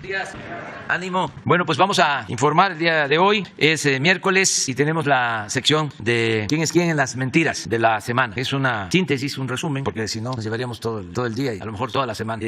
días. Ánimo. Bueno, pues vamos a informar el día de hoy. Es miércoles y tenemos la sección de quién es quién en las mentiras de la semana. Es una síntesis, un resumen, porque si no nos llevaríamos todo el día y a lo mejor toda la semana.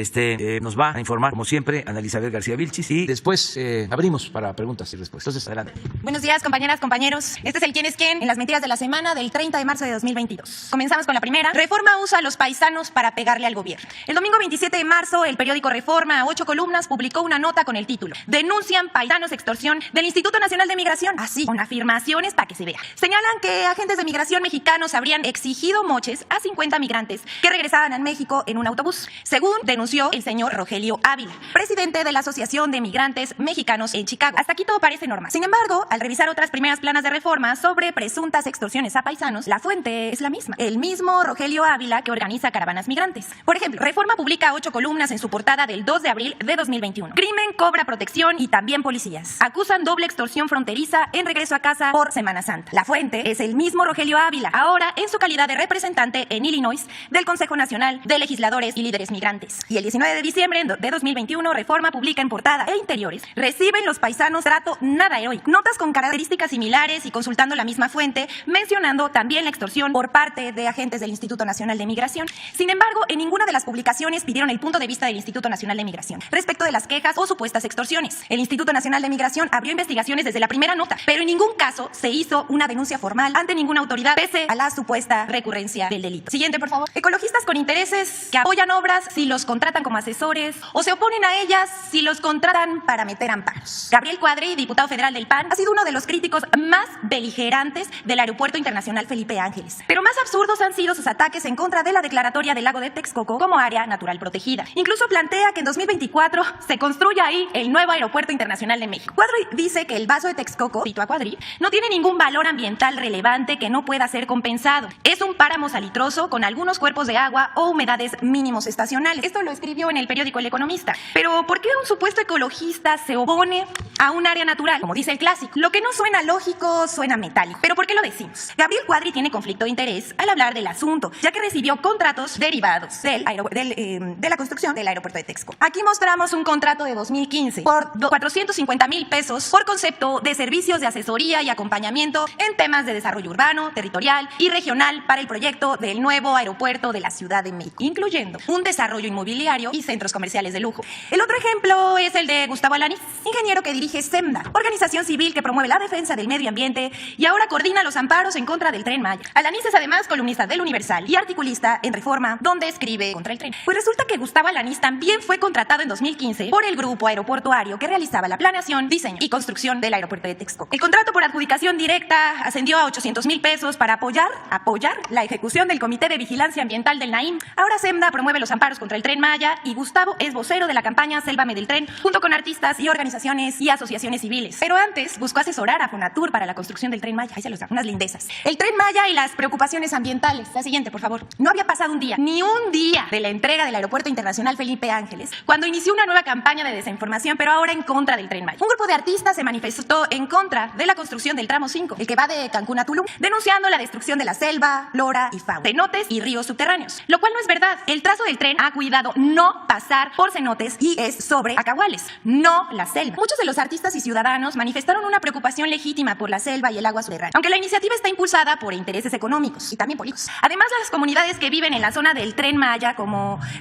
Nos va a informar, como siempre, Ana Elizabeth García Vilchis y después abrimos para preguntas y respuestas. Entonces, adelante. Buenos días, compañeras, compañeros. Este es el quién es quién en las mentiras de la semana del 30 de marzo de 2022. Comenzamos con la primera. Reforma usa a los paisanos para pegarle al gobierno. El domingo 27 de marzo, el periódico Reforma, a 8 columnas, publicó una nota con el título: Denuncian paisanos extorsión del Instituto Nacional de Migración. Así, con afirmaciones para que se vea. Señalan que agentes de migración mexicanos habrían exigido moches a 50 migrantes que regresaban a México en un autobús, según denunció el señor Rogelio Ávila, presidente de la Asociación de Migrantes Mexicanos en Chicago. Hasta aquí todo parece normal. Sin embargo, al revisar otras primeras planas de Reforma sobre presuntas extorsiones a paisanos, la fuente es la misma. El mismo Rogelio Ávila que organiza caravanas migrantes. Por ejemplo, Reforma publica 8 columnas en su portada del 2 de abril de 2021. Crimen cobra protección y también policías. Acusan doble extorsión fronteriza en regreso a casa por Semana Santa. La fuente es el mismo Rogelio Ávila, ahora en su calidad de representante en Illinois del Consejo Nacional de Legisladores y Líderes Migrantes. Y el 19 de diciembre de 2021, Reforma publica en portada e interiores: reciben los paisanos trato nada heroico. Notas con características similares y consultando la misma fuente, mencionando también la extorsión por parte de agentes del Instituto Nacional de Migración. Sin embargo, en ninguna de las publicaciones pidieron el punto de vista del Instituto Nacional de Migración respecto de las quejas o supuestas extorsiones. El Instituto Nacional de Migración abrió investigaciones desde la primera nota, pero en ningún caso se hizo una denuncia formal ante ninguna autoridad pese a la supuesta recurrencia del delito. Siguiente, por favor. Ecologistas con intereses que apoyan obras si los contratan como asesores o se oponen a ellas si los contratan para meter amparos. Gabriel Cuadri, diputado federal del PAN, ha sido uno de los críticos más beligerantes del Aeropuerto Internacional Felipe Ángeles. Pero más absurdos han sido sus ataques en contra de la declaratoria del lago de Texcoco como área natural protegida. Incluso plantea que en 2024 se construya ahí el nuevo Aeropuerto Internacional de México. Cuadri dice que el vaso de Texcoco, cito a Cuadri, no tiene ningún valor ambiental relevante que no pueda ser compensado. Es un páramo salitroso con algunos cuerpos de agua o humedades mínimos estacionales. Esto lo escribió en el periódico El Economista. Pero ¿por qué un supuesto ecologista se opone a un área natural? Como dice el clásico, lo que no suena lógico suena metálico. ¿Pero por qué lo decimos? Gabriel Cuadri tiene conflicto de interés al hablar del asunto, ya que recibió contratos derivados de la construcción del aeropuerto de Texcoco. Aquí mostramos un contrato de 2015 por 450,000 pesos por concepto de servicios de asesoría y acompañamiento en temas de desarrollo urbano, territorial y regional para el proyecto del nuevo aeropuerto de la Ciudad de México, incluyendo un desarrollo inmobiliario y centros comerciales de lujo. El otro ejemplo es el de Gustavo Alanís, ingeniero que dirige SEMDA, organización civil que promueve la defensa del medio ambiente y ahora coordina los amparos en contra del Tren Maya. Alanís es además columnista del Universal y articulista en Reforma, donde escribe contra el tren. Pues resulta que Gustavo Alanís también fue contratado en 2015 por el grupo aeroportuario que realizaba la planeación, diseño y construcción del aeropuerto de Texcoco. El contrato por adjudicación directa ascendió a 800,000 pesos para apoyar la ejecución del Comité de Vigilancia Ambiental del Naim. Ahora SEMDA promueve los amparos contra el Tren Maya y Gustavo es vocero de la campaña Sélvame del Tren, junto con artistas y organizaciones y asociaciones civiles. Pero antes buscó asesorar a Fonatur para la construcción del Tren Maya. Ahí se los da, unas lindezas. El Tren Maya y las preocupaciones ambientales. La siguiente, por favor. No había pasado un día, ni un día de la entrega del Aeropuerto Internacional Felipe Ángeles, cuando inició una nueva campaña de desinformación, pero ahora en contra del Tren Maya. Un grupo de artistas se manifestó en contra de la construcción del tramo 5, el que va de Cancún a Tulum, denunciando la destrucción de la selva, flora y fauna, cenotes y ríos subterráneos, lo cual no es verdad. El trazo del tren ha cuidado no pasar por cenotes y es sobre acahuales, no la selva. Muchos de los artistas y ciudadanos manifestaron una preocupación legítima por la selva y el agua subterránea, aunque la iniciativa está impulsada por intereses económicos y también políticos. Además, las comunidades que viven en la zona del Tren Maya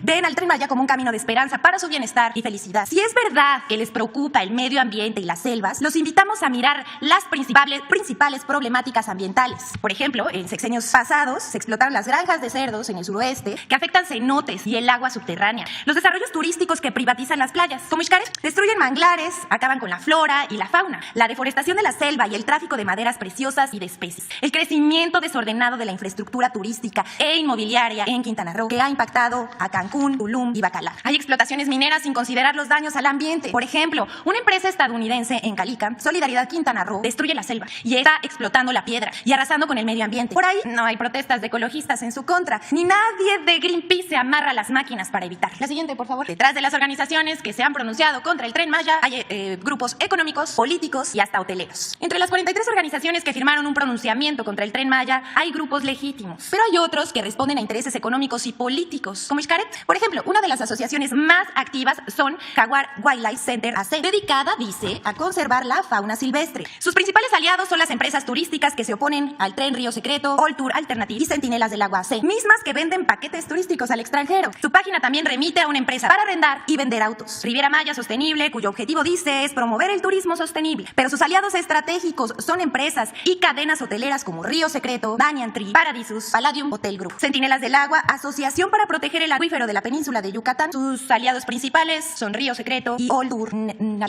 ven al Tren Maya como un camino de esperanza para su bienestar y felicidad. Si es verdad que les preocupa el medio ambiente y las selvas, los invitamos a mirar las principales problemáticas ambientales. Por ejemplo, en sexenios pasados se explotaron las granjas de cerdos en el suroeste que afectan cenotes y el agua subterránea. Los desarrollos turísticos que privatizan las playas, como Xcaret, destruyen manglares, acaban con la flora y la fauna. La deforestación de la selva y el tráfico de maderas preciosas y de especies. El crecimiento desordenado de la infraestructura turística e inmobiliaria en Quintana Roo, que ha impactado a Cancún, Tulum y Bacalar. Hay explotaciones mineras sin considerar los daños al ambiente. Por ejemplo, una empresa estadounidense en Calica, Solidaridad Quintana Roo, destruye la selva y está explotando la piedra y arrasando con el medio ambiente. Por ahí no hay protestas de ecologistas en su contra, ni nadie de Greenpeace se amarra a las máquinas para evitar. La siguiente, por favor. Detrás de las organizaciones que se han pronunciado contra el Tren Maya hay grupos económicos, políticos y hasta hoteleros. Entre las 43 organizaciones que firmaron un pronunciamiento contra el Tren Maya hay grupos legítimos, pero hay otros que responden a intereses económicos y políticos, como Xcaret. Por ejemplo, una de las asociaciones más activas son Jaguar Park Wildlife Center AC, dedicada, dice, a conservar la fauna silvestre. Sus principales aliados son las empresas turísticas que se oponen al Tren Río Secreto, All Tour Alternative y Centinelas del Agua AC, mismas que venden paquetes turísticos al extranjero. Su página también remite a una empresa para arrendar y vender autos, Riviera Maya Sostenible, cuyo objetivo, dice, es promover el turismo sostenible. Pero sus aliados estratégicos son empresas y cadenas hoteleras como Río Secreto, Banyan Tree, Paradisus, Palladium Hotel Group. Centinelas del Agua, asociación para proteger el acuífero de la península de Yucatán. Sus aliados principales son Río Secreto y All Tour.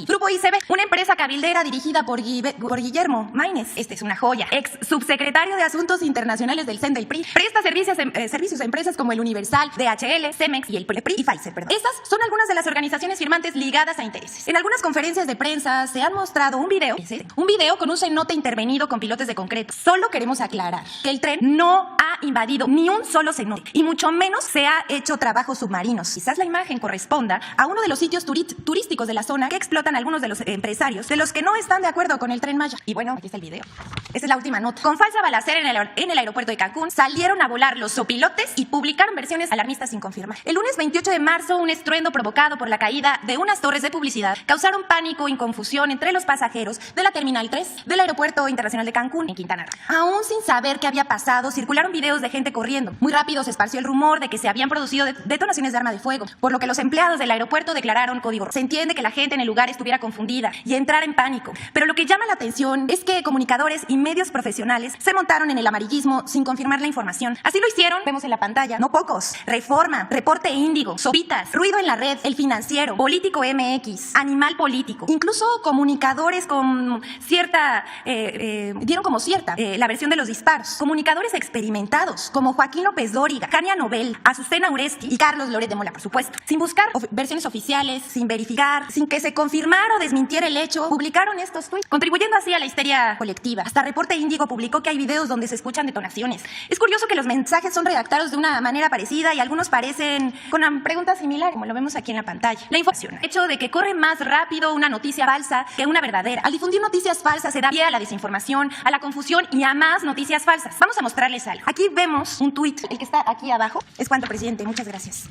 Grupo ICB, una empresa cabildera dirigida por Guillermo Maínez. Este es una joya. Ex subsecretario de Asuntos Internacionales del CEN del PRI. Presta servicios a empresas como el Universal, DHL, Cemex y el PRI y Pfizer. Estas son algunas de las organizaciones firmantes ligadas a intereses. En algunas conferencias de prensa se han mostrado un video con un cenote intervenido con pilotes de concreto. Solo queremos aclarar que el tren no ha invadido ni un solo cenote y mucho menos se ha hecho trabajos submarinos. Quizás la imagen corresponda a uno de los sitios turísticos de la zona que explotan algunos de los empresarios de los que no están de acuerdo con el Tren Maya. Y bueno, aquí está el video. Esa es la última nota. Con falsa balacera en el aeropuerto de Cancún, salieron a volar los sopilotes y publicaron versiones alarmistas sin confirmar. El lunes 28 de marzo, un estruendo provocado por la caída de unas torres de publicidad causaron pánico y confusión entre los pasajeros de la Terminal 3 del Aeropuerto Internacional de Cancún, en Quintana Roo. Aún sin saber qué había pasado, circularon videos de gente corriendo. Muy rápido se esparció el rumor de que se habían producido detonaciones de arma de fuego, por lo que los empleados del aeropuerto declararon código rojo. Se entiende que la gente en el lugar estuviera confundida y entrara en pánico, pero lo que llama la atención es que comunicadores y medios profesionales se montaron en el amarillismo sin confirmar la información. Así lo hicieron, vemos en la pantalla, no pocos: Reforma, Reporte Índigo, Sopitas, Ruido en la Red, El Financiero, Político MX, Animal Político. Incluso comunicadores con dieron como cierta la versión de los disparos. Comunicadores experimentados como Joaquín López Dóriga, Kania Nobel, Azucena Uresti y Carlos Loret de Mola, por supuesto. Sin buscar versiones oficiales, sin verificar, sin que se confirmara o desmintiera el hecho, publicaron estos tweets, contribuyendo así a la histeria colectiva. Hasta Reporte Índigo publicó que hay videos donde se escuchan detonaciones. Es curioso que los mensajes son redactados de una manera parecida y algunos parecen con preguntas similares, como lo vemos aquí en la pantalla. La información, el hecho de que corre más rápido una noticia falsa que una verdadera. Al difundir noticias falsas se da pie a la desinformación, a la confusión y a más noticias falsas. Vamos a mostrarles algo. Aquí vemos un tuit, el que está aquí abajo. Es cuanto, presidente. Muchas gracias.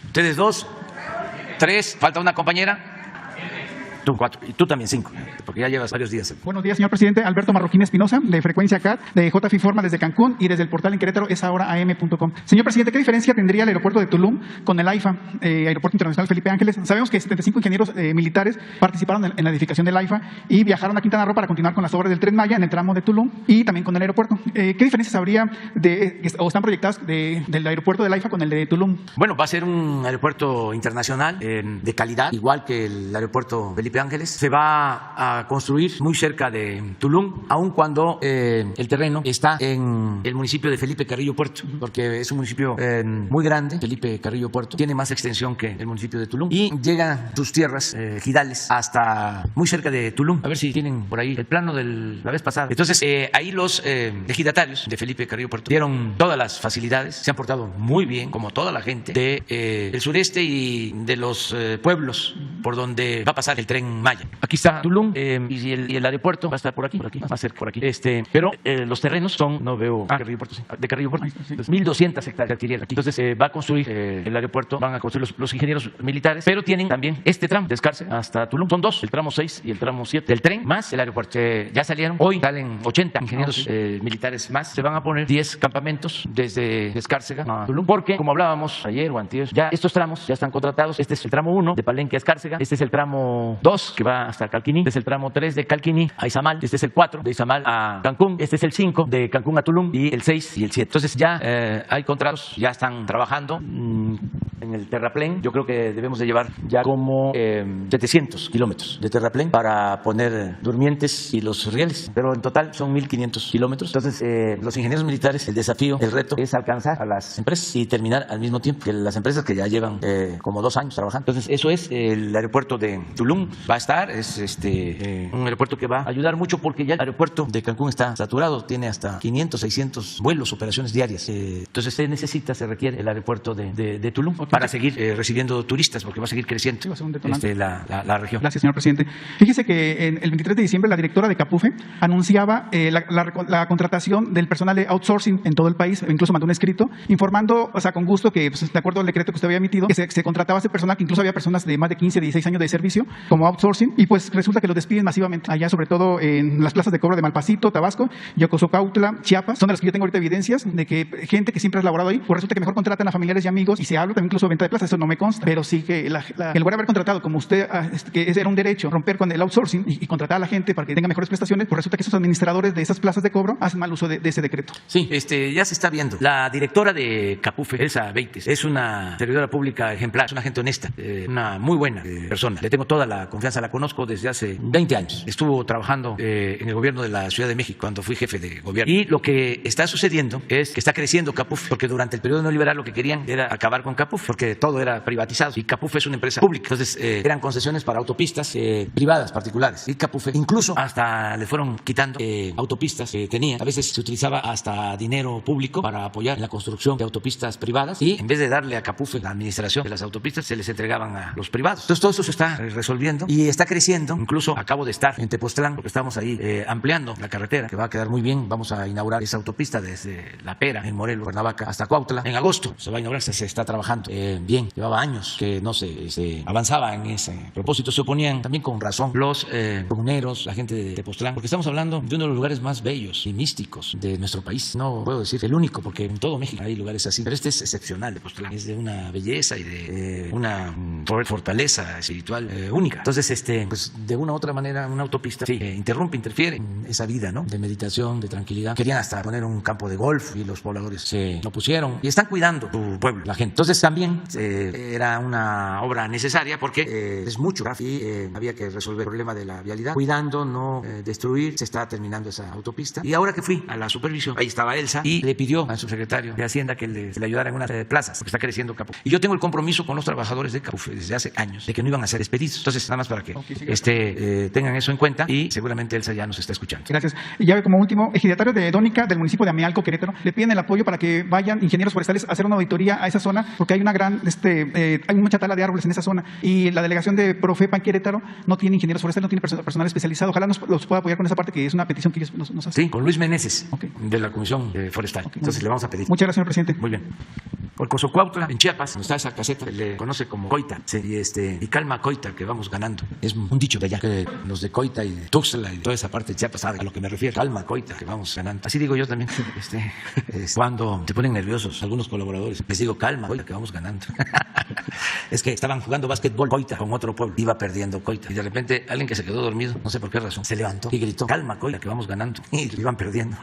Ustedes 2, 3, falta una compañera. Tú 4 y tú también 5, porque ya llevas varios días. Buenos días, señor presidente. Alberto Marroquín Espinosa, de Frecuencia CAT, de JF Informa desde Cancún y desde el portal en Querétaro es ahora am.com. Señor presidente, ¿qué diferencia tendría el aeropuerto de Tulum con el AIFA, Aeropuerto Internacional Felipe Ángeles? Sabemos que 75 ingenieros militares participaron en la edificación del AIFA y viajaron a Quintana Roo para continuar con las obras del Tren Maya en el tramo de Tulum y también con el aeropuerto. ¿Qué diferencias habría o están proyectadas del aeropuerto del AIFA con el de Tulum? Bueno, va a ser un aeropuerto internacional de calidad, igual que el aeropuerto Felipe Ángeles. Se va a construir muy cerca de Tulum, aun cuando el terreno está en el municipio de Felipe Carrillo Puerto, porque es un municipio muy grande. Felipe Carrillo Puerto tiene más extensión que el municipio de Tulum y llegan sus tierras ejidales hasta muy cerca de Tulum. A ver si tienen por ahí el plano de la vez pasada. Entonces, ahí los ejidatarios de Felipe Carrillo Puerto dieron todas las facilidades, se han portado muy bien, como toda la gente del sureste y de los pueblos por donde va a pasar el Tren Maya. Aquí está Tulum y el aeropuerto va a estar por aquí, va a ser por aquí. Pero los terrenos son, no veo Carrillo Puerto, sí, de Carrillo Puerto, 1,200 hectáreas de adquirir aquí. Entonces va a construir el aeropuerto, van a construir los ingenieros militares, pero tienen también este tramo de Escárcega hasta Tulum. Son dos, el tramo 6 y el tramo 7 del tren, más el aeropuerto. Ya salieron, hoy salen 80 ingenieros militares más. Se van a poner 10 campamentos desde Escárcega a Tulum, porque como hablábamos ayer o antier, ya estos tramos ya están contratados. Este es el tramo 1 de Palenque a Escárcega, este es el tramo 2 que va hasta Calquiní, este es el tramo 3 de Calquiní a Izamal, este es el 4 de Izamal a Cancún, este es el 5 de Cancún a Tulum y el 6 y el 7. Entonces ya hay contratos, ya están trabajando en el terraplén. Yo creo que debemos de llevar ya como 700 kilómetros de terraplén para poner durmientes y los rieles, pero en total son 1,500 kilómetros. Entonces los ingenieros militares, el desafío, el reto es alcanzar a las empresas y terminar al mismo tiempo que las empresas que ya llevan como 2 años trabajando. Entonces eso es el aeropuerto de Tulum. va a estar. Es un aeropuerto que va a ayudar mucho porque ya el aeropuerto de Cancún está saturado, tiene hasta 500, 600 vuelos, operaciones diarias. Entonces se requiere el aeropuerto de Tulum para seguir recibiendo turistas, porque va a seguir creciendo la región. Gracias, señor presidente. Fíjese que el 23 de diciembre la directora de CAPUFE anunciaba la contratación del personal de outsourcing en todo el país, incluso mandó un escrito informando, o sea, con gusto que, pues, de acuerdo al decreto que usted había emitido, que se contrataba a ese personal, que incluso había personas de más de 15, 16 años de servicio como outsourcing, y pues resulta que lo despiden masivamente allá, sobre todo en las plazas de cobro de Malpasito, Tabasco, Yocosocautla, Chiapas, son de las que yo tengo ahorita evidencias de que gente que siempre ha laborado ahí, pues resulta que mejor contratan a familiares y amigos, y se habla también incluso de venta de plazas, eso no me consta, pero sí que en lugar de haber contratado, como usted, que era un derecho, romper con el outsourcing y contratar a la gente para que tenga mejores prestaciones, pues resulta que esos administradores de esas plazas de cobro hacen mal uso de ese decreto. Sí, ya se está viendo. La directora de CAPUFE, Elsa Beites, es una servidora pública ejemplar, es una gente honesta, una muy buena persona. Le tengo toda la confianza, la conozco desde hace 20 años. Estuvo trabajando en el gobierno de la Ciudad de México cuando fui jefe de gobierno. Y lo que está sucediendo es que está creciendo CAPUFE, porque durante el periodo neoliberal lo que querían era acabar con CAPUFE, porque todo era privatizado y CAPUFE es una empresa pública. Entonces eran concesiones para autopistas privadas, particulares. Y CAPUFE incluso hasta le fueron quitando autopistas que tenía. A veces se utilizaba hasta dinero público para apoyar la construcción de autopistas privadas y en vez de darle a CAPUFE la administración de las autopistas, se les entregaban a los privados. Entonces todo eso se está resolviendo y está creciendo. Incluso acabo de estar en Tepoztlán, porque estamos ahí ampliando la carretera, que va a quedar muy bien. Vamos a inaugurar esa autopista desde La Pera, en Morelos, Cuernavaca, hasta Cuautla. En agosto se va a inaugurar, se está trabajando bien. Llevaba años que no se avanzaba en ese propósito. Se oponían también con razón los comuneros, la gente de Tepoztlán, porque estamos hablando de uno de los lugares más bellos y místicos de nuestro país. No puedo decir el único, porque en todo México hay lugares así, pero este es excepcional. Tepoztlán es de una belleza y de una fortaleza espiritual única. Entonces, pues de una u otra manera, una autopista interfiere en esa vida, ¿no? De meditación, de tranquilidad. Querían hasta poner un campo de golf y los pobladores se lo pusieron y están cuidando su pueblo, la gente. Entonces también era una obra necesaria porque es mucho tráfico y había que resolver el problema de la vialidad, cuidando, no destruir. Se está terminando esa autopista. Y ahora que fui a la supervisión, ahí estaba Elsa y le pidió al subsecretario de Hacienda que le ayudara en unas plazas, porque está creciendo CAPUFE. Y yo tengo el compromiso con los trabajadores de CAPUFE desde hace años de que no iban a ser despedidos. Entonces, nada más para que tengan eso en cuenta y seguramente Elsa ya nos está escuchando. Gracias. Y ya como último, ejidatarios de Dónica, del municipio de Amialco, Querétaro, le piden el apoyo para que vayan ingenieros forestales a hacer una auditoría a esa zona, porque hay una gran, hay mucha tala de árboles en esa zona y la delegación de Profepa en Querétaro no tiene ingenieros forestales, no tiene personal especializado. Ojalá los pueda apoyar con esa parte, que es una petición que ellos nos hacen. Sí, con Luis Meneses, de la Comisión Forestal. Entonces le vamos a pedir. Muchas gracias, señor presidente. Muy bien. Por Cozocuautla, en Chiapas, donde está esa caseta, se le conoce como Coita, y calma Coita, que vamos ganando. Es un dicho de allá, que los de Coita y de Tuxtla y toda esa parte de Chiapas saben a lo que me refiero. Calma Coita, que vamos ganando. Así digo yo también. Cuando se ponen nerviosos algunos colaboradores, les digo calma Coita, que vamos ganando. Es que estaban jugando básquetbol Coita con otro pueblo, iba perdiendo Coita, y de repente alguien que se quedó dormido, no sé por qué razón, se levantó y gritó calma Coita, que vamos ganando, y iban perdiendo.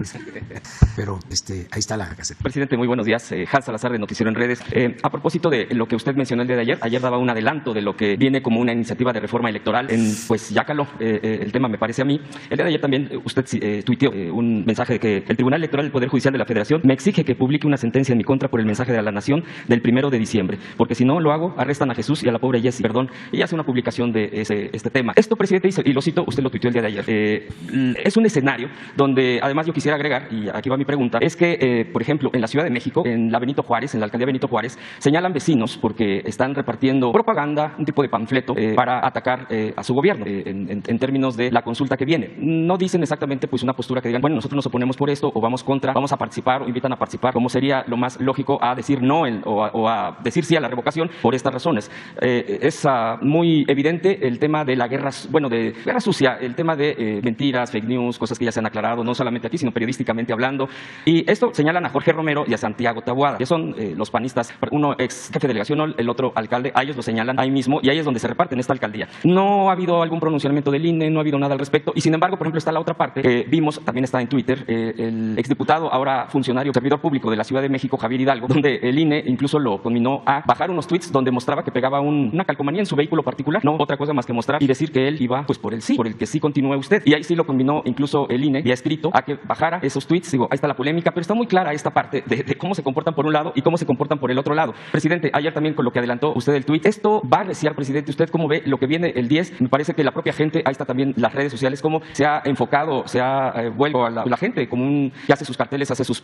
Pero ahí está la caseta. Presidente, muy buenos días. Hans Salazar, de Noticiero en Redes. A propósito de lo que usted mencionó el día de ayer daba un adelanto de lo que viene como una iniciativa de reforma electoral pues ya caló el tema, me parece a mí. El día de ayer también usted tuiteó un mensaje de que el Tribunal Electoral del Poder Judicial de la Federación me exige que publique una sentencia en mi contra por el mensaje de la Nación del 1 de diciembre, porque si no lo hago, arrestan a Jesús y a la pobre Jessie, perdón, y hace una publicación de este tema. Esto, presidente, y lo cito, usted lo tuiteó el día de ayer, es un escenario donde, además, yo quisiera agregar, y aquí va mi pregunta, es que, por ejemplo, en la Ciudad de México, en la Benito Juárez, en la alcaldía Benito Juárez, señalan vecinos porque están repartiendo propaganda, un tipo de panfleto, para atacar a su gobierno, en términos de la consulta que viene. No dicen exactamente pues una postura que digan, bueno, nosotros nos oponemos por esto, o vamos contra, vamos a participar, o invitan a participar, como sería lo más lógico a decir no o a decir sí a la revocación por estas razones. Es muy evidente el tema de la guerra, de guerra sucia, el tema de mentiras, fake news, cosas que ya se han aclarado, no solamente aquí, sino periodísticamente hablando. Y esto señalan a Jorge Romero y a Santiago Taboada, que son los panistas, uno ex jefe de delegación, el otro alcalde, a ellos lo señalan ahí mismo y ahí es donde se reparten esta alcaldía. No ha habido algún pronunciamiento del INE, no ha habido nada al respecto, y sin embargo, por ejemplo, está la otra parte, vimos, también está en Twitter, el exdiputado, ahora funcionario, servidor público de la Ciudad de México, Javier Hidalgo, donde el INE incluso lo conminó a bajar unos tweets donde mostraba que pegaba una calcomanía en su vehículo particular, no otra cosa más que mostrar y decir que él iba pues por el sí, por el que sí continúe usted, y ahí sí lo conminó incluso el INE y ha escrito a que bajara esos tweets. Digo, ahí está la polémica, pero está muy clara esta parte de cómo se comportan por un lado y cómo se comportan por el otro lado. Presidente, ayer también con lo que adelantó usted del tuit, ¿esto va a arreciar, presidente? ¿Usted cómo ve lo que viene el 10? Me parece que la propia gente, ahí está también las redes sociales, cómo se ha enfocado, se ha vuelto a la gente como que hace sus carteles, hace sus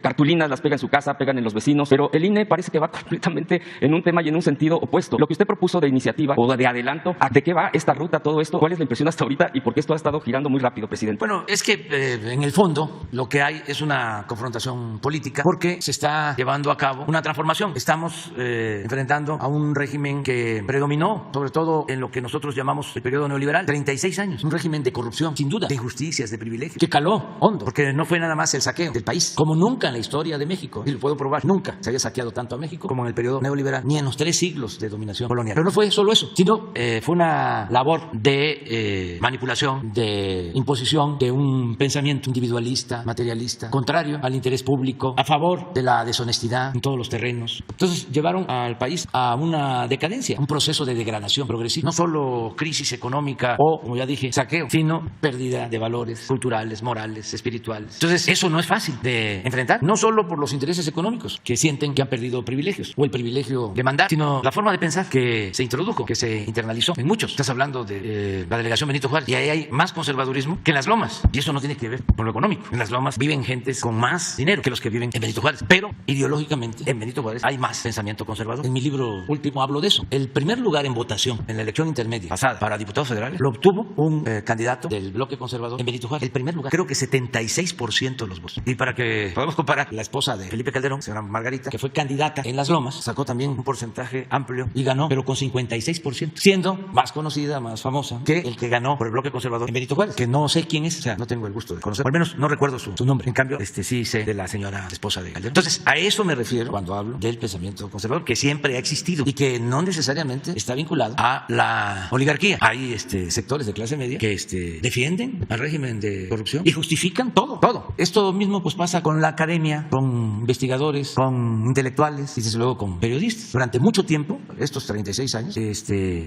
cartulinas, las pega en su casa, pegan en los vecinos, pero el INE parece que va completamente en un tema y en un sentido opuesto. Lo que usted propuso de iniciativa o de adelanto, ¿de qué va esta ruta, todo esto? ¿Cuál es la impresión hasta ahorita y por qué esto ha estado girando muy rápido, presidente? Bueno, es que en el fondo lo que hay es una confrontación política porque se está llevando a cabo una transformación. Estamos enfrentando a un régimen que predominó, sobre todo en lo que nosotros llamamos el periodo neoliberal, 36 años, un régimen de corrupción, sin duda, de injusticias, de privilegios, que caló hondo, porque no fue nada más el saqueo del país, como nunca en la historia de México, y lo puedo probar, nunca se había saqueado tanto a México como en el periodo neoliberal, ni en los 3 siglos de dominación colonial. Pero no fue solo eso, sino fue una labor de manipulación, de imposición de un pensamiento individualista, materialista, contrario al interés público, a favor de la deshonestidad en todos los terrenos. Entonces llevaron al país a una decadencia, un proceso de degradación progresiva, no solo crisis económica o, como ya dije, saqueo, sino pérdida de valores culturales, morales, espirituales. Entonces eso no es fácil de enfrentar, no solo por los intereses económicos que sienten que han perdido privilegios o el privilegio de mandar, sino la forma de pensar que se introdujo, que se internalizó en muchos. Estás hablando de la delegación Benito Juárez y ahí hay más conservadurismo que en Las Lomas, y eso no tiene que ver con lo económico. En Las Lomas viven gentes con más dinero que los que viven en Benito Juárez, pero ideológicamente en Benito Juárez hay más pensamiento conservador. En mi libro último hablo de eso. El primer lugar en votación en la elección intermedia pasada para diputados federales lo obtuvo un candidato del bloque conservador en Benito Juárez. El primer lugar, creo que 76% de los votos. Y para que podamos comparar, la esposa de Felipe Calderón, señora Margarita, que fue candidata en Las Lomas, sacó también un porcentaje amplio y ganó, pero con 56%, siendo más conocida, más famosa que el que ganó por el bloque conservador en Benito Juárez, que no sé quién es, o sea, no tengo el gusto de conocer, o al menos no recuerdo su nombre. En cambio, sí sé de la señora esposa de Calderón. Entonces, a eso me refiero cuando hablo del pensamiento conservador, que siempre ha existido y que no necesariamente está vinculado a la oligarquía. Hay sectores de clase media que defienden al régimen de corrupción y justifican todo. Esto mismo pues pasa con la academia, con investigadores, con intelectuales y desde luego con periodistas. Durante mucho tiempo, estos 36 años,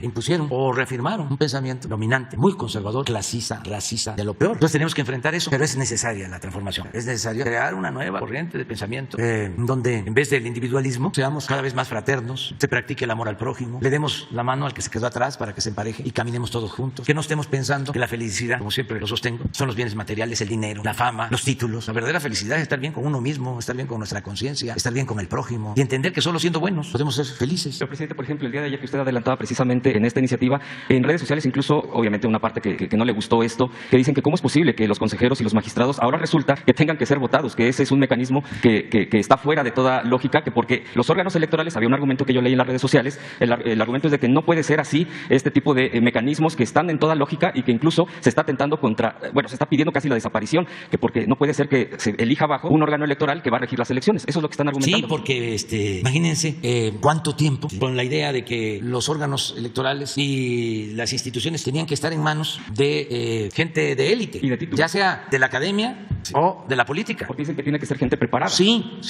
impusieron o reafirmaron un pensamiento dominante, muy conservador, clasista, racista, de lo peor. Entonces tenemos que enfrentar eso, pero es necesaria la transformación. Es necesario crear una nueva corriente de pensamiento donde en vez del individualismo seamos cada vez más fraternos, se practique el amor al prójimo, le demos la mano al que se quedó atrás para que se empareje y caminemos todos juntos. Que no estemos pensando que la felicidad, como siempre lo sostengo, son los bienes materiales, el dinero, la fama, los títulos. La verdadera felicidad es estar bien con uno mismo, estar bien con nuestra conciencia, estar bien con el prójimo y entender que solo siendo buenos podemos ser felices. Pero, presidente, por ejemplo, el día de ayer que usted adelantaba precisamente en esta iniciativa, en redes sociales incluso, obviamente una parte que no le gustó esto, que dicen que cómo es posible que los consejeros y los magistrados ahora resulta que tengan que ser votados, que ese es un mecanismo que está fuera de toda lógica, que porque los órganos electorales, había un argumento que yo leí en las redes sociales, el argumento es de que no puede ser así este tipo de mecanismos que están en toda lógica y que incluso se está atentando se está pidiendo casi la desaparición, que porque no puede ser que se elija bajo un órgano electoral que va a regir las elecciones. Eso es lo que están argumentando. Sí, porque imagínense cuánto tiempo con la idea de que los órganos electorales y las instituciones tenían que estar en manos de gente de élite, y de título, ya sea de la academia o de la política. Porque dicen que tiene que ser gente preparada. Sí,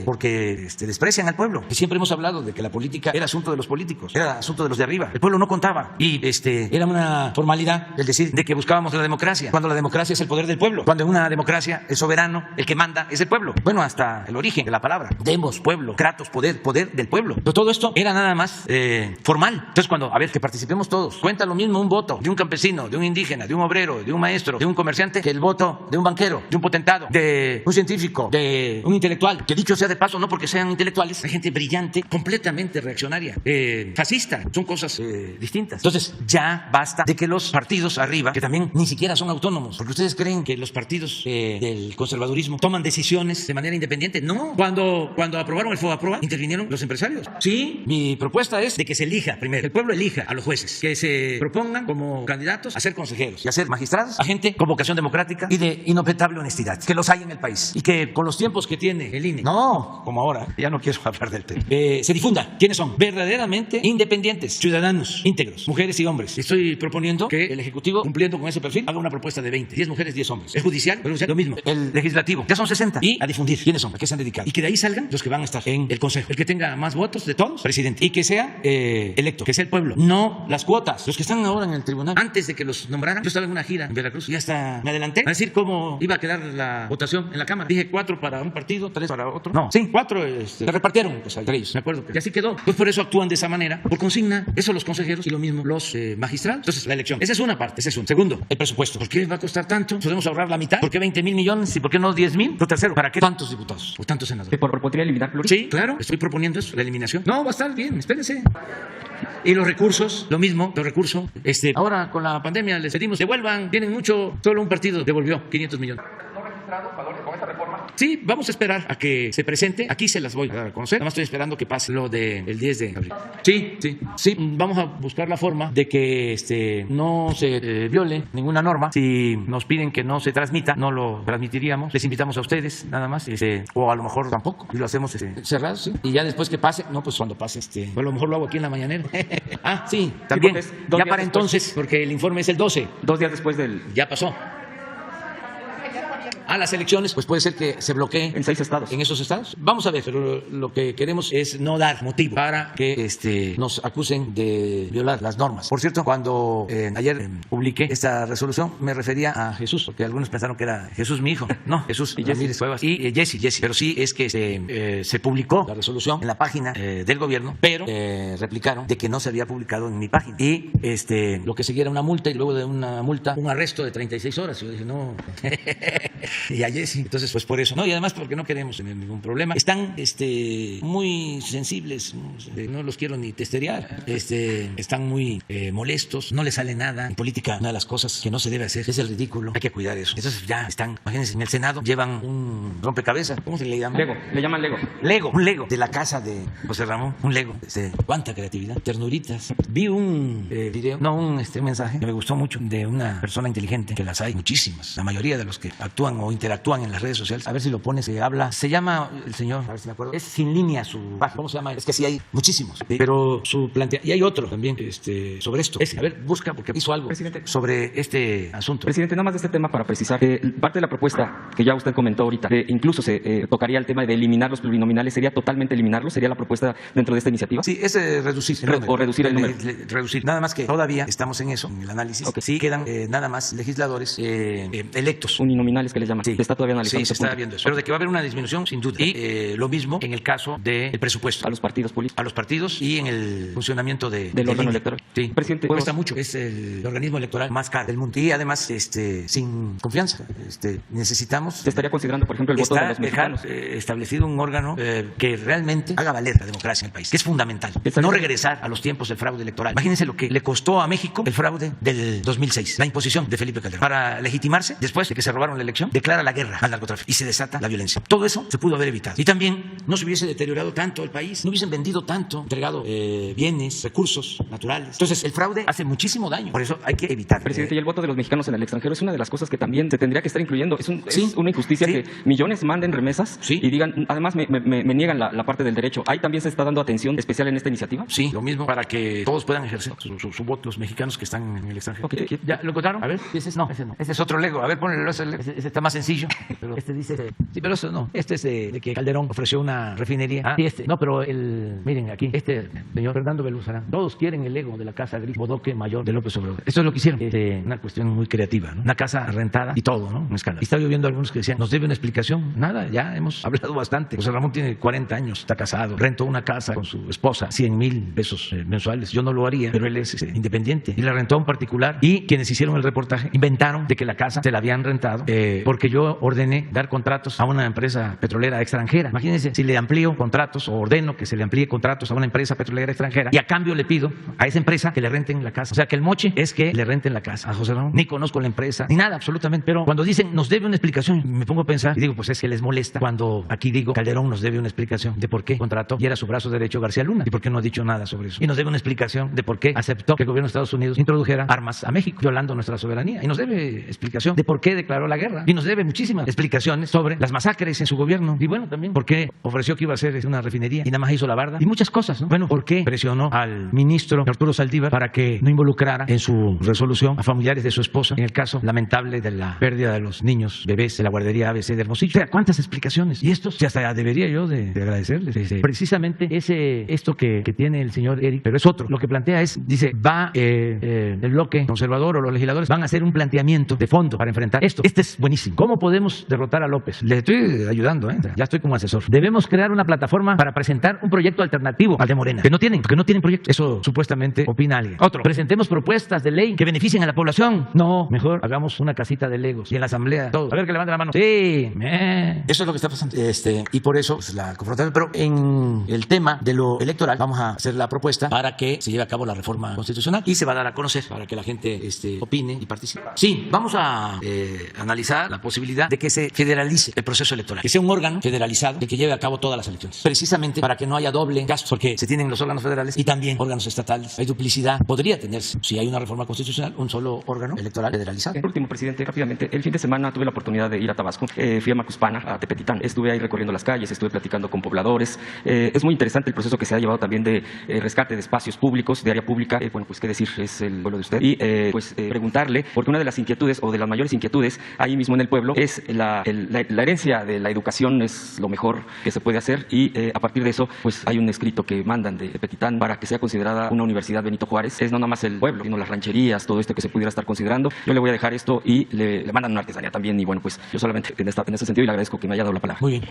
porque desprecian al pueblo. Y siempre hemos hablado de que la política era asunto de los políticos, era asunto de los de arriba. El pueblo no contaba y era una formalidad el decir de que buscábamos la democracia, cuando la democracia es el poder del pueblo, cuando en una democracia el soberano, el que manda es el pueblo. Bueno, hasta el origen de la palabra, demos, pueblo, kratos, poder del pueblo. Pero todo esto era nada más formal. Entonces cuando, que participemos todos, cuenta lo mismo un voto de un campesino, de un indígena, de un obrero, de un maestro, de un comerciante, que el voto de un banquero, de un potentado, de un científico, de un intelectual, que dicho sea de paso, no porque sean intelectuales, hay gente brillante, completamente reaccionaria, fascista, son cosas distintas. Entonces ya basta de que los partidos arriba, que también ni siquiera son autónomos, porque ustedes creen que los partidos del conservadurismo toman decisiones de manera independiente. No, cuando aprobaron el FOBAPROA, intervinieron los empresarios. Sí, mi propuesta es de que se elija primero, el pueblo elija a los jueces, que se propongan como candidatos a ser consejeros y a ser magistrados, a gente con vocación democrática y de inobjetable honestidad, que los hay en el país y que con los tiempos que tiene el INE, no como ahora, ya no quiero hablar del tema, se difunda quiénes son verdaderamente independientes, ciudadanos íntegros, mujeres y hombres. Estoy proponiendo que el Ejecutivo, cumpliendo con ese perfil, haga una propuesta de 20, 10 mujeres, 10 hombres. El judicial, lo mismo. El legislativo, ya son 60. Y a difundir quiénes son, a qué se han dedicado. Y que de ahí salgan los que van a estar en el Consejo. El que tenga más votos de todos, presidente. Y que sea electo, que sea el pueblo, no las cuotas. Los que están ahora en el tribunal, antes de que los nombraran, yo estaba en una gira en Veracruz y hasta me adelanté a decir cómo iba a quedar la votación en la Cámara. Dije 4 para un partido, 3 para otro. No, 5 Sí, 4 se repartieron pues, entre ellos, me acuerdo. Y así quedó. Pues por eso actúan de esa manera, por consigna. Eso los consejeros y lo mismo los magistrados. Entonces, la elección. Esa es una parte, ese es un. Segundo, el presupuesto. ¿Por qué va a costar tanto? ¿Podemos ahorrar la mitad? ¿Por qué 20,000 millones y por qué no 10,000? Lo tercero, ¿para qué tantos diputados o tantos senadores? ¿Podría eliminar pluris? Sí, claro, estoy proponiendo eso, la eliminación. No, va a estar bien, espérense. Y los recursos, lo mismo, los recursos. Ahora con la pandemia les pedimos, devuelvan, tienen mucho, solo un partido devolvió 500 millones. ¿Con esta reforma? Sí, vamos a esperar a que se presente. Aquí se las voy a dar a conocer. Nada más estoy esperando que pase lo del 10 de abril. Sí, vamos a buscar la forma de que no se viole ninguna norma. Si nos piden que no se transmita, no lo transmitiríamos. Les invitamos a ustedes, nada más. O a lo mejor tampoco. Y lo hacemos cerrado, sí. Y ya después que pase, no, pues cuando pase, a lo mejor lo hago aquí en la mañanera. Sí, también. Ya para entonces, porque el informe es el 12. 2 días después del... Ya pasó. A las elecciones, pues puede ser que se bloquee en 6 estados. En esos estados. Vamos a ver, pero lo que queremos es no dar motivo para que nos acusen de violar las normas. Por cierto, cuando ayer publiqué esta resolución, me refería a Jesús, porque algunos pensaron que era Jesús mi hijo. No, Jesús y Ramírez Cuevas y Jesse. Pero sí es que se publicó la resolución en la página del gobierno, pero replicaron de que no se había publicado en mi página. Y lo que seguía era una multa y luego de una multa, un arresto de 36 horas. Y yo dije, no... Y a Jesse, entonces pues por eso, no, y además porque no queremos tener ningún problema. Están muy sensibles, no los quiero ni testerear, están muy molestos, no les sale nada. En política, una de las cosas que no se debe hacer es el ridículo, hay que cuidar eso. Entonces ya están, imagínense, en el Senado llevan un rompecabezas, ¿cómo se le llama? Lego, le llaman Lego. Un Lego de la casa de José Ramón, un Lego. Cuánta creatividad, ternuritas. Vi un video, un mensaje que me gustó mucho de una persona inteligente, que las hay muchísimas, la mayoría de los que actúan o interactúan en las redes sociales. A ver si lo pones, se llama el señor, a ver si me acuerdo, es Sin Línea su página. ¿Cómo se llama? Es que sí hay muchísimos, pero su planteamiento, y hay otro también sobre esto. A ver, busca, porque hizo algo, presidente, sobre este asunto. Presidente, nada más de este tema para precisar, parte de la propuesta que ya usted comentó ahorita, incluso se tocaría el tema de eliminar los plurinominales, ¿sería totalmente eliminarlos? ¿Sería la propuesta dentro de esta iniciativa? Sí, es reducir el número. O reducir el número. Reducir, nada más que todavía estamos en eso, en el análisis. Okay. Sí quedan nada más legisladores electos. Uninominales que les llaman. Sí. Se está todavía analizando. Sí, se está viendo eso. Pero de que va a haber una disminución, sin duda. Y lo mismo en el caso del presupuesto. A los partidos políticos. A los partidos y en el funcionamiento del órgano electoral. Sí. Presidente, cuesta mucho. Es el organismo electoral más caro del mundo. Y además, sin confianza. Necesitamos. ¿Se estaría considerando, por ejemplo, el voto de los mexicanos? Establecido un órgano que realmente haga valer la democracia en el país, que es fundamental. No regresar a los tiempos del fraude electoral. Imagínense lo que le costó a México el fraude del 2006, la imposición de Felipe Calderón. Para legitimarse, después de que se robaron la elección, declara la guerra al narcotráfico y se desata la violencia. Todo eso se pudo haber evitado. Y también no se hubiese deteriorado tanto el país, no hubiesen vendido tanto, entregado bienes, recursos naturales. Entonces, el fraude hace muchísimo daño. Por eso hay que evitar. Presidente, y el voto de los mexicanos en el extranjero es una de las cosas que también se tendría que estar incluyendo. Es una injusticia que millones manden remesas y digan, además me niegan la parte del derecho. ¿Ahí también se está dando atención especial en esta iniciativa? Sí, lo mismo para que todos puedan ejercer su voto, los mexicanos que están en el extranjero. Okay. ¿Ya lo encontraron? A ver, ese no. Ese es otro Lego. A ver, ponle ese está más sencillo. Pero dice, sí, pero eso no. Este es de que Calderón ofreció una refinería. No, pero miren aquí, señor Fernando Beluzarán, todos quieren el Lego de la casa gris, bodoque mayor de López Obrador. Esto es lo que hicieron. Una cuestión muy creativa, ¿no? Una casa rentada y todo, ¿no? Un escándalo. Y estaba yo viendo algunos que decían, ¿nos debe una explicación? Nada, ya hemos hablado bastante. José Ramón tiene 40 años, está casado, rentó una casa con su esposa, 100,000 pesos mensuales. Yo no lo haría, pero él es independiente. Y la rentó a un particular y quienes hicieron el reportaje inventaron de que la casa se la habían rentado porque yo ordené dar contratos a una empresa petrolera extranjera. Imagínense, si le amplío contratos o ordeno que se le amplíe contratos a una empresa petrolera extranjera y a cambio le pido a esa empresa que le renten la casa. O sea, que el moche es que le renten la casa a José Ramón. Ni conozco la empresa, ni nada, absolutamente. Pero cuando dicen, nos debe una explicación, me pongo a pensar y digo, pues es que les molesta cuando aquí digo, Calderón nos debe una explicación de por qué contrató y era su brazo derecho García Luna y por qué no ha dicho nada sobre eso. Y nos debe una explicación de por qué aceptó que el gobierno de Estados Unidos introdujera armas a México, violando nuestra soberanía. Y nos debe explicación de por qué declaró la guerra. Y nos debe muchísimas explicaciones sobre las masacres en su gobierno. Y bueno, también por qué ofreció que iba a hacer una refinería y nada más hizo la barda. Y muchas cosas, ¿no? Bueno, por qué presionó al ministro Arturo Saldívar para que no involucrara en su resolución a familiares de su esposa en el caso lamentable de la pérdida de los niños bebés de la guardería ABC de Hermosillo. O sea, ¿cuántas explicanes? Y esto hasta debería yo de agradecerles. Precisamente esto que tiene el señor Eric, pero es otro. Lo que plantea dice, va el bloque conservador o los legisladores van a hacer un planteamiento de fondo para enfrentar esto. Este es buenísimo. ¿Cómo podemos derrotar a López? Le estoy ayudando, ya estoy como asesor. Debemos crear una plataforma para presentar un proyecto alternativo al de Morena, que no tienen, porque no tienen proyecto. Eso supuestamente opina alguien. Otro, presentemos propuestas de ley que beneficien a la población. No, mejor hagamos una casita de Legos y en la asamblea todos. A ver, que levanten la mano. Sí, eso es lo que está pasando. Y por eso pues, la confrontación. Pero en el tema de lo electoral vamos a hacer la propuesta para que se lleve a cabo la reforma constitucional y se va a dar a conocer para que la gente opine y participe. Sí, vamos a analizar la posibilidad de que se federalice el proceso electoral, que sea un órgano federalizado que lleve a cabo todas las elecciones, precisamente para que no haya doble gasto, porque se tienen los órganos federales y también órganos estatales. Hay duplicidad. Podría tenerse, si hay una reforma constitucional, un solo órgano electoral federalizado. Por último, presidente, rápidamente, el fin de semana tuve la oportunidad de ir a Tabasco. Fui a Macuspana, a Tepetitán. Estuve ahí recorriendo las calles, estuve platicando con pobladores. Es muy interesante el proceso que se ha llevado también de rescate de espacios públicos, de área pública. Bueno, pues qué decir, es el pueblo de usted. Y preguntarle, porque una de las inquietudes o de las mayores inquietudes ahí mismo en el pueblo es la herencia de la educación, es lo mejor que se puede hacer y a partir de eso pues hay un escrito que mandan de Tepetitán para que sea considerada una universidad Benito Juárez. Es no nada más el pueblo, sino las rancherías, todo esto que se pudiera estar considerando. Yo le voy a dejar esto y le mandan una artesanía también y bueno, pues yo solamente en ese sentido y le agradezco que me haya dado la palabra. Muy bien.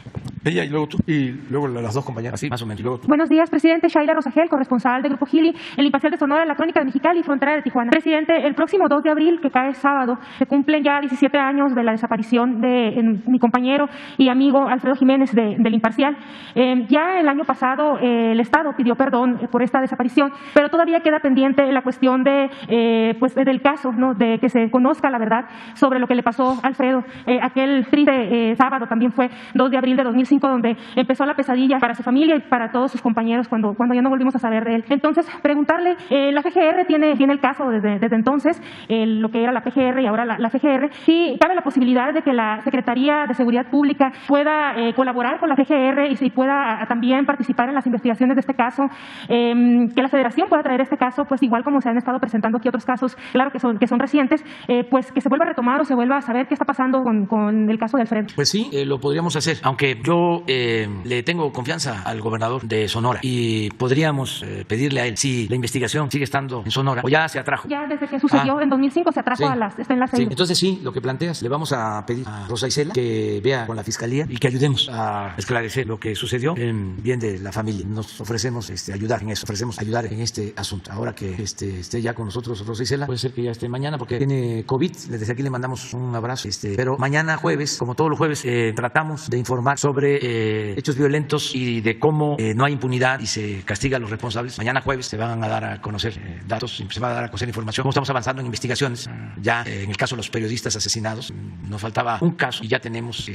Ella y luego tú y luego las dos compañeras. Sí, más o menos. Y luego tú. Buenos días, presidente. Shaila Rosagel, corresponsal de Grupo Gili, el Imparcial de Sonora, La Crónica de Mexicali y Frontera de Tijuana. Presidente, el próximo 2 de abril, que cae sábado, se cumplen ya 17 años de la desaparición de mi compañero y amigo Alfredo Jiménez del Imparcial. Ya el año pasado el Estado pidió perdón por esta desaparición, pero todavía queda pendiente la cuestión del caso, ¿no? De que se conozca la verdad sobre lo que le pasó a Alfredo. Aquel triste sábado también fue 2 de abril de 2005, donde empezó la pesadilla para su familia y para todos sus compañeros cuando ya no volvimos a saber de él. Entonces, preguntarle, la FGR tiene el caso desde entonces, lo que era la PGR y ahora la FGR, si cabe la posibilidad de que la Secretaría de Seguridad Pública pueda colaborar con la FGR y si pueda también participar en las investigaciones de este caso, que la Federación pueda traer este caso, pues igual como se han estado presentando aquí otros casos, claro que son recientes, pues que se vuelva a retomar o se vuelva a saber qué está pasando con el caso de Alfredo. Pues sí, lo podríamos hacer, aunque yo le tengo confianza al gobernador de Sonora y podríamos pedirle a él si la investigación sigue estando en Sonora o ya se atrajo. Ya desde que sucedió en 2005 se atrajo está en la sí. Entonces sí, lo que planteas, le vamos a pedir a Rosa Isela que vea con la Fiscalía y que ayudemos a esclarecer lo que sucedió en bien de la familia. Nos ofrecemos ayudar en eso, ofrecemos ayudar en este asunto. Ahora que esté ya con nosotros Rosa Isela, puede ser que ya esté mañana porque tiene COVID, desde aquí le mandamos un abrazo, pero mañana jueves, como todos los jueves, tratamos de informar sobre hechos violentos y de cómo no hay impunidad y se castiga a los responsables. Mañana jueves se van a dar a conocer datos, se va a dar a conocer información, cómo estamos avanzando en investigaciones. Ya en el caso de los periodistas asesinados, nos faltaba un caso y ya tenemos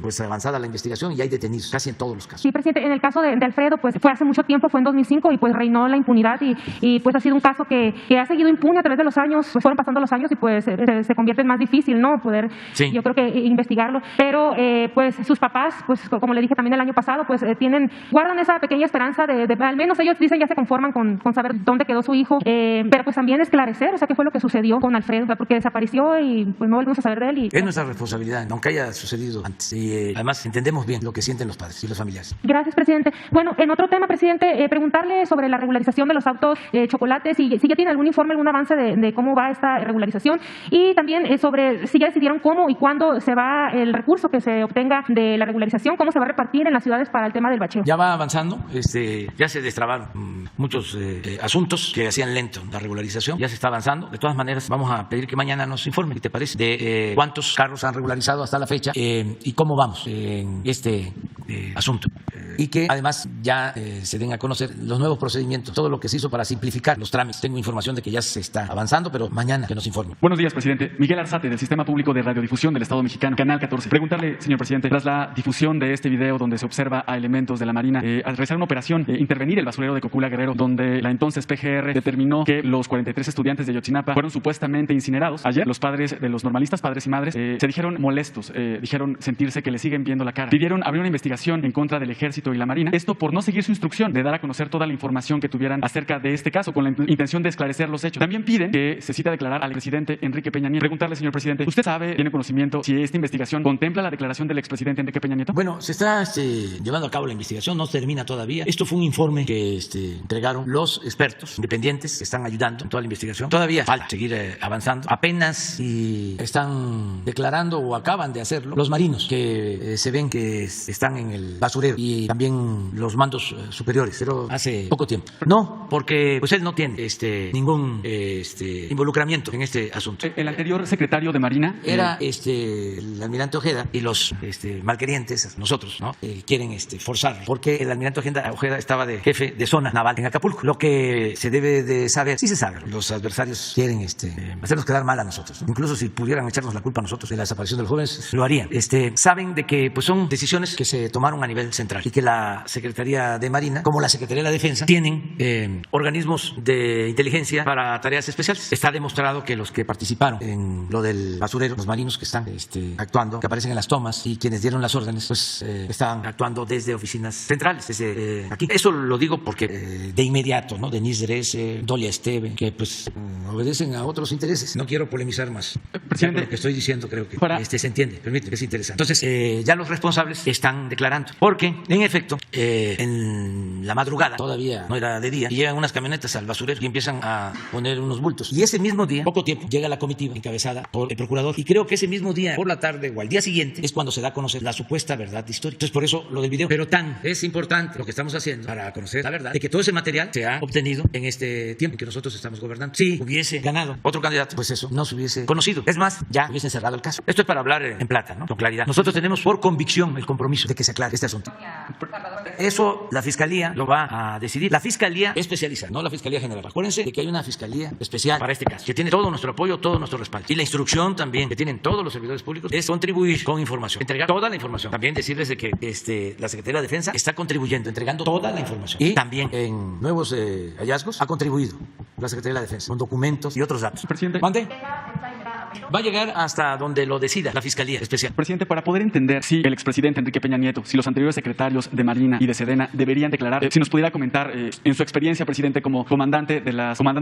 pues avanzada la investigación y hay detenidos casi en todos los casos. Sí, presidente, en el caso de Alfredo, pues fue hace mucho tiempo, fue en 2005 y pues reinó la impunidad y pues ha sido un caso que ha seguido impune a través de los años, pues fueron pasando los años y pues se convierte en más difícil, ¿no? Poder, sí. Yo creo que investigarlo, pero pues sus papás, pues como le dije también el año pasado, pues guardan esa pequeña esperanza de al menos ellos dicen ya se conforman con saber dónde quedó su hijo, pero pues también esclarecer, o sea, qué fue lo que sucedió con Alfredo, o sea, porque desapareció y pues no volvimos a saber de él. Es nuestra responsabilidad, aunque haya sucedido antes, y además entendemos bien lo que sienten los padres y los familiares. Gracias, presidente. Bueno, en otro tema, presidente, preguntarle sobre la regularización de los autos chocolates, si ya tiene algún informe, algún avance de cómo va esta regularización y también sobre si ya decidieron cómo y cuándo se va el recurso que se obtenga de la regularización, cómo se va a repartir en las ciudades para el tema del bacheo. Ya va avanzando, ya se destrabaron muchos asuntos que hacían lento la regularización, ya se está avanzando. De todas maneras, vamos a pedir que mañana nos informe, ¿te parece? De cuántos carros han regularizado hasta la fecha y cómo vamos en este asunto. Y que además ya se den a conocer los nuevos procedimientos, todo lo que se hizo para simplificar los trámites. Tengo información de que ya se está avanzando, pero mañana que nos informe. Buenos días, presidente. Miguel Arzate, del Sistema Público de Radiodifusión del Estado Mexicano, Canal 14. Preguntarle, señor presidente, tras la difusión de este video donde se observa a elementos de la Marina al realizar una operación, intervenir el basurero de Cocula, Guerrero, donde la entonces PGR determinó que los 43 estudiantes de Ayotzinapa fueron supuestamente incinerados. Ayer, los padres de los normalistas, padres y madres, se dijeron molestos, dijeron sentirse que le siguen viendo la cara. Pidieron abrir una investigación en contra del ejército Ejército y la Marina. Esto por no seguir su instrucción de dar a conocer toda la información que tuvieran acerca de este caso, con la intención de esclarecer los hechos. También piden que se cita a declarar al presidente Enrique Peña Nieto. Preguntarle, señor presidente, ¿usted sabe, tiene conocimiento si esta investigación contempla la declaración del expresidente Enrique Peña Nieto? Bueno, se está llevando a cabo la investigación, no termina todavía. Esto fue un informe que entregaron los expertos independientes que están ayudando en toda la investigación. Todavía falta seguir avanzando. Apenas si están declarando o acaban de hacerlo los marinos que se ven que están en el basurero y también los mandos superiores, pero hace poco tiempo. No, porque pues él no tiene ningún involucramiento en este asunto. El anterior secretario de Marina era el almirante Ojeda y los malquerientes, nosotros, ¿no? Quieren forzarlo, porque el almirante Ojeda estaba de jefe de zona naval en Acapulco. Lo que se debe de saber, sí se sabe, los adversarios quieren hacernos quedar mal a nosotros, ¿no? Incluso si pudieran echarnos la culpa a nosotros de la desaparición de los jóvenes, lo harían. Saben de que pues son decisiones que se tomaron a nivel central y que la Secretaría de Marina, como la Secretaría de la Defensa, tienen organismos de inteligencia para tareas especiales. Está demostrado que los que participaron en lo del basurero, los marinos que están actuando, que aparecen en las tomas y quienes dieron las órdenes, pues estaban actuando desde oficinas centrales, desde aquí. Eso lo digo porque de inmediato, ¿no? Denise Drese, Dolia Esteve, que pues obedecen a otros intereses. No quiero polemizar más. Presidente, lo que estoy diciendo creo que se entiende, permíteme, que es interesante. Entonces, ya los responsables están declarando, porque en efecto, en la madrugada, todavía no era de día, y llegan unas camionetas al basurero y empiezan a poner unos bultos. Y ese mismo día, poco tiempo, llega la comitiva encabezada por el procurador. Y creo que ese mismo día, por la tarde o al día siguiente, es cuando se da a conocer la supuesta verdad histórica. Entonces, por eso lo del video. Pero es importante lo que estamos haciendo para conocer la verdad de que todo ese material se ha obtenido en este tiempo que nosotros estamos gobernando. Si hubiese ganado otro candidato, pues eso no se hubiese conocido. Es más, ya hubiesen cerrado el caso. Esto es para hablar en plata, ¿no? Con claridad. Nosotros tenemos por convicción el compromiso de que se aclare este asunto. Eso la Fiscalía lo va a decidir. La Fiscalía especializada, no la Fiscalía General. Acuérdense de que hay una Fiscalía especial para este caso, que tiene todo nuestro apoyo, todo nuestro respaldo. Y la instrucción también que tienen todos los servidores públicos es contribuir con información, entregar toda la información. También decirles de que la Secretaría de la Defensa está contribuyendo, entregando toda la información. Y también en nuevos hallazgos ha contribuido la Secretaría de la Defensa con documentos y otros datos. Presidente. ¿Mande? Va a llegar hasta donde lo decida la Fiscalía Especial. Presidente, para poder entender si el expresidente Enrique Peña Nieto, si los anteriores secretarios de Marina y de Sedena deberían declarar, si nos pudiera comentar en su experiencia, presidente, como comandante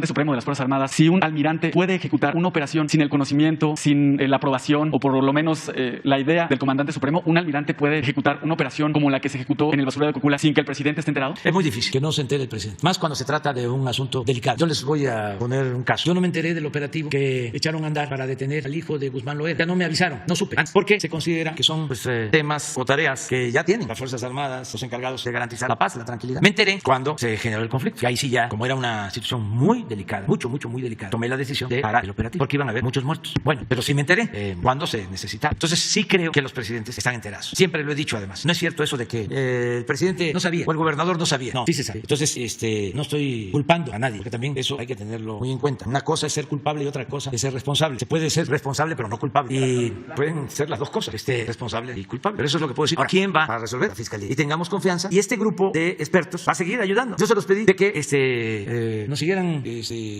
supremo de las Fuerzas Armadas, si un almirante puede ejecutar una operación sin el conocimiento, sin la aprobación o por lo menos la idea del comandante supremo, un almirante puede ejecutar una operación como la que se ejecutó en el basurero de Cocula sin que el presidente esté enterado. Es muy difícil que no se entere el presidente, más cuando se trata de un asunto delicado. Yo les voy a poner un caso. Yo no me enteré del operativo que echaron a andar para detener al hijo de Guzmán Loera. Ya no me avisaron, no supe antes, porque se considera que son temas o tareas que ya tienen las Fuerzas Armadas, los encargados de garantizar la paz, la tranquilidad. Me enteré cuando se generó el conflicto. Y ahí sí ya, como era una situación muy delicada, muy delicada, tomé la decisión de parar el operativo, porque iban a haber muchos muertos. Bueno, pero sí me enteré cuando se necesitaba. Entonces sí creo que los presidentes están enterados. Siempre lo he dicho además. No es cierto eso de que el presidente no sabía o el gobernador no sabía. No, sí se sabe. Entonces no estoy culpando a nadie, porque también eso hay que tenerlo muy en cuenta. Una cosa es ser culpable y otra cosa es ser responsable. Se puede ser responsable pero no culpable. Y pueden ser las dos cosas, responsable y culpable. Pero eso es lo que puedo decir. Ahora, ¿quién va a resolver? La Fiscalía. Y tengamos confianza. Y este grupo de expertos va a seguir ayudando. Yo se los pedí de que nos siguieran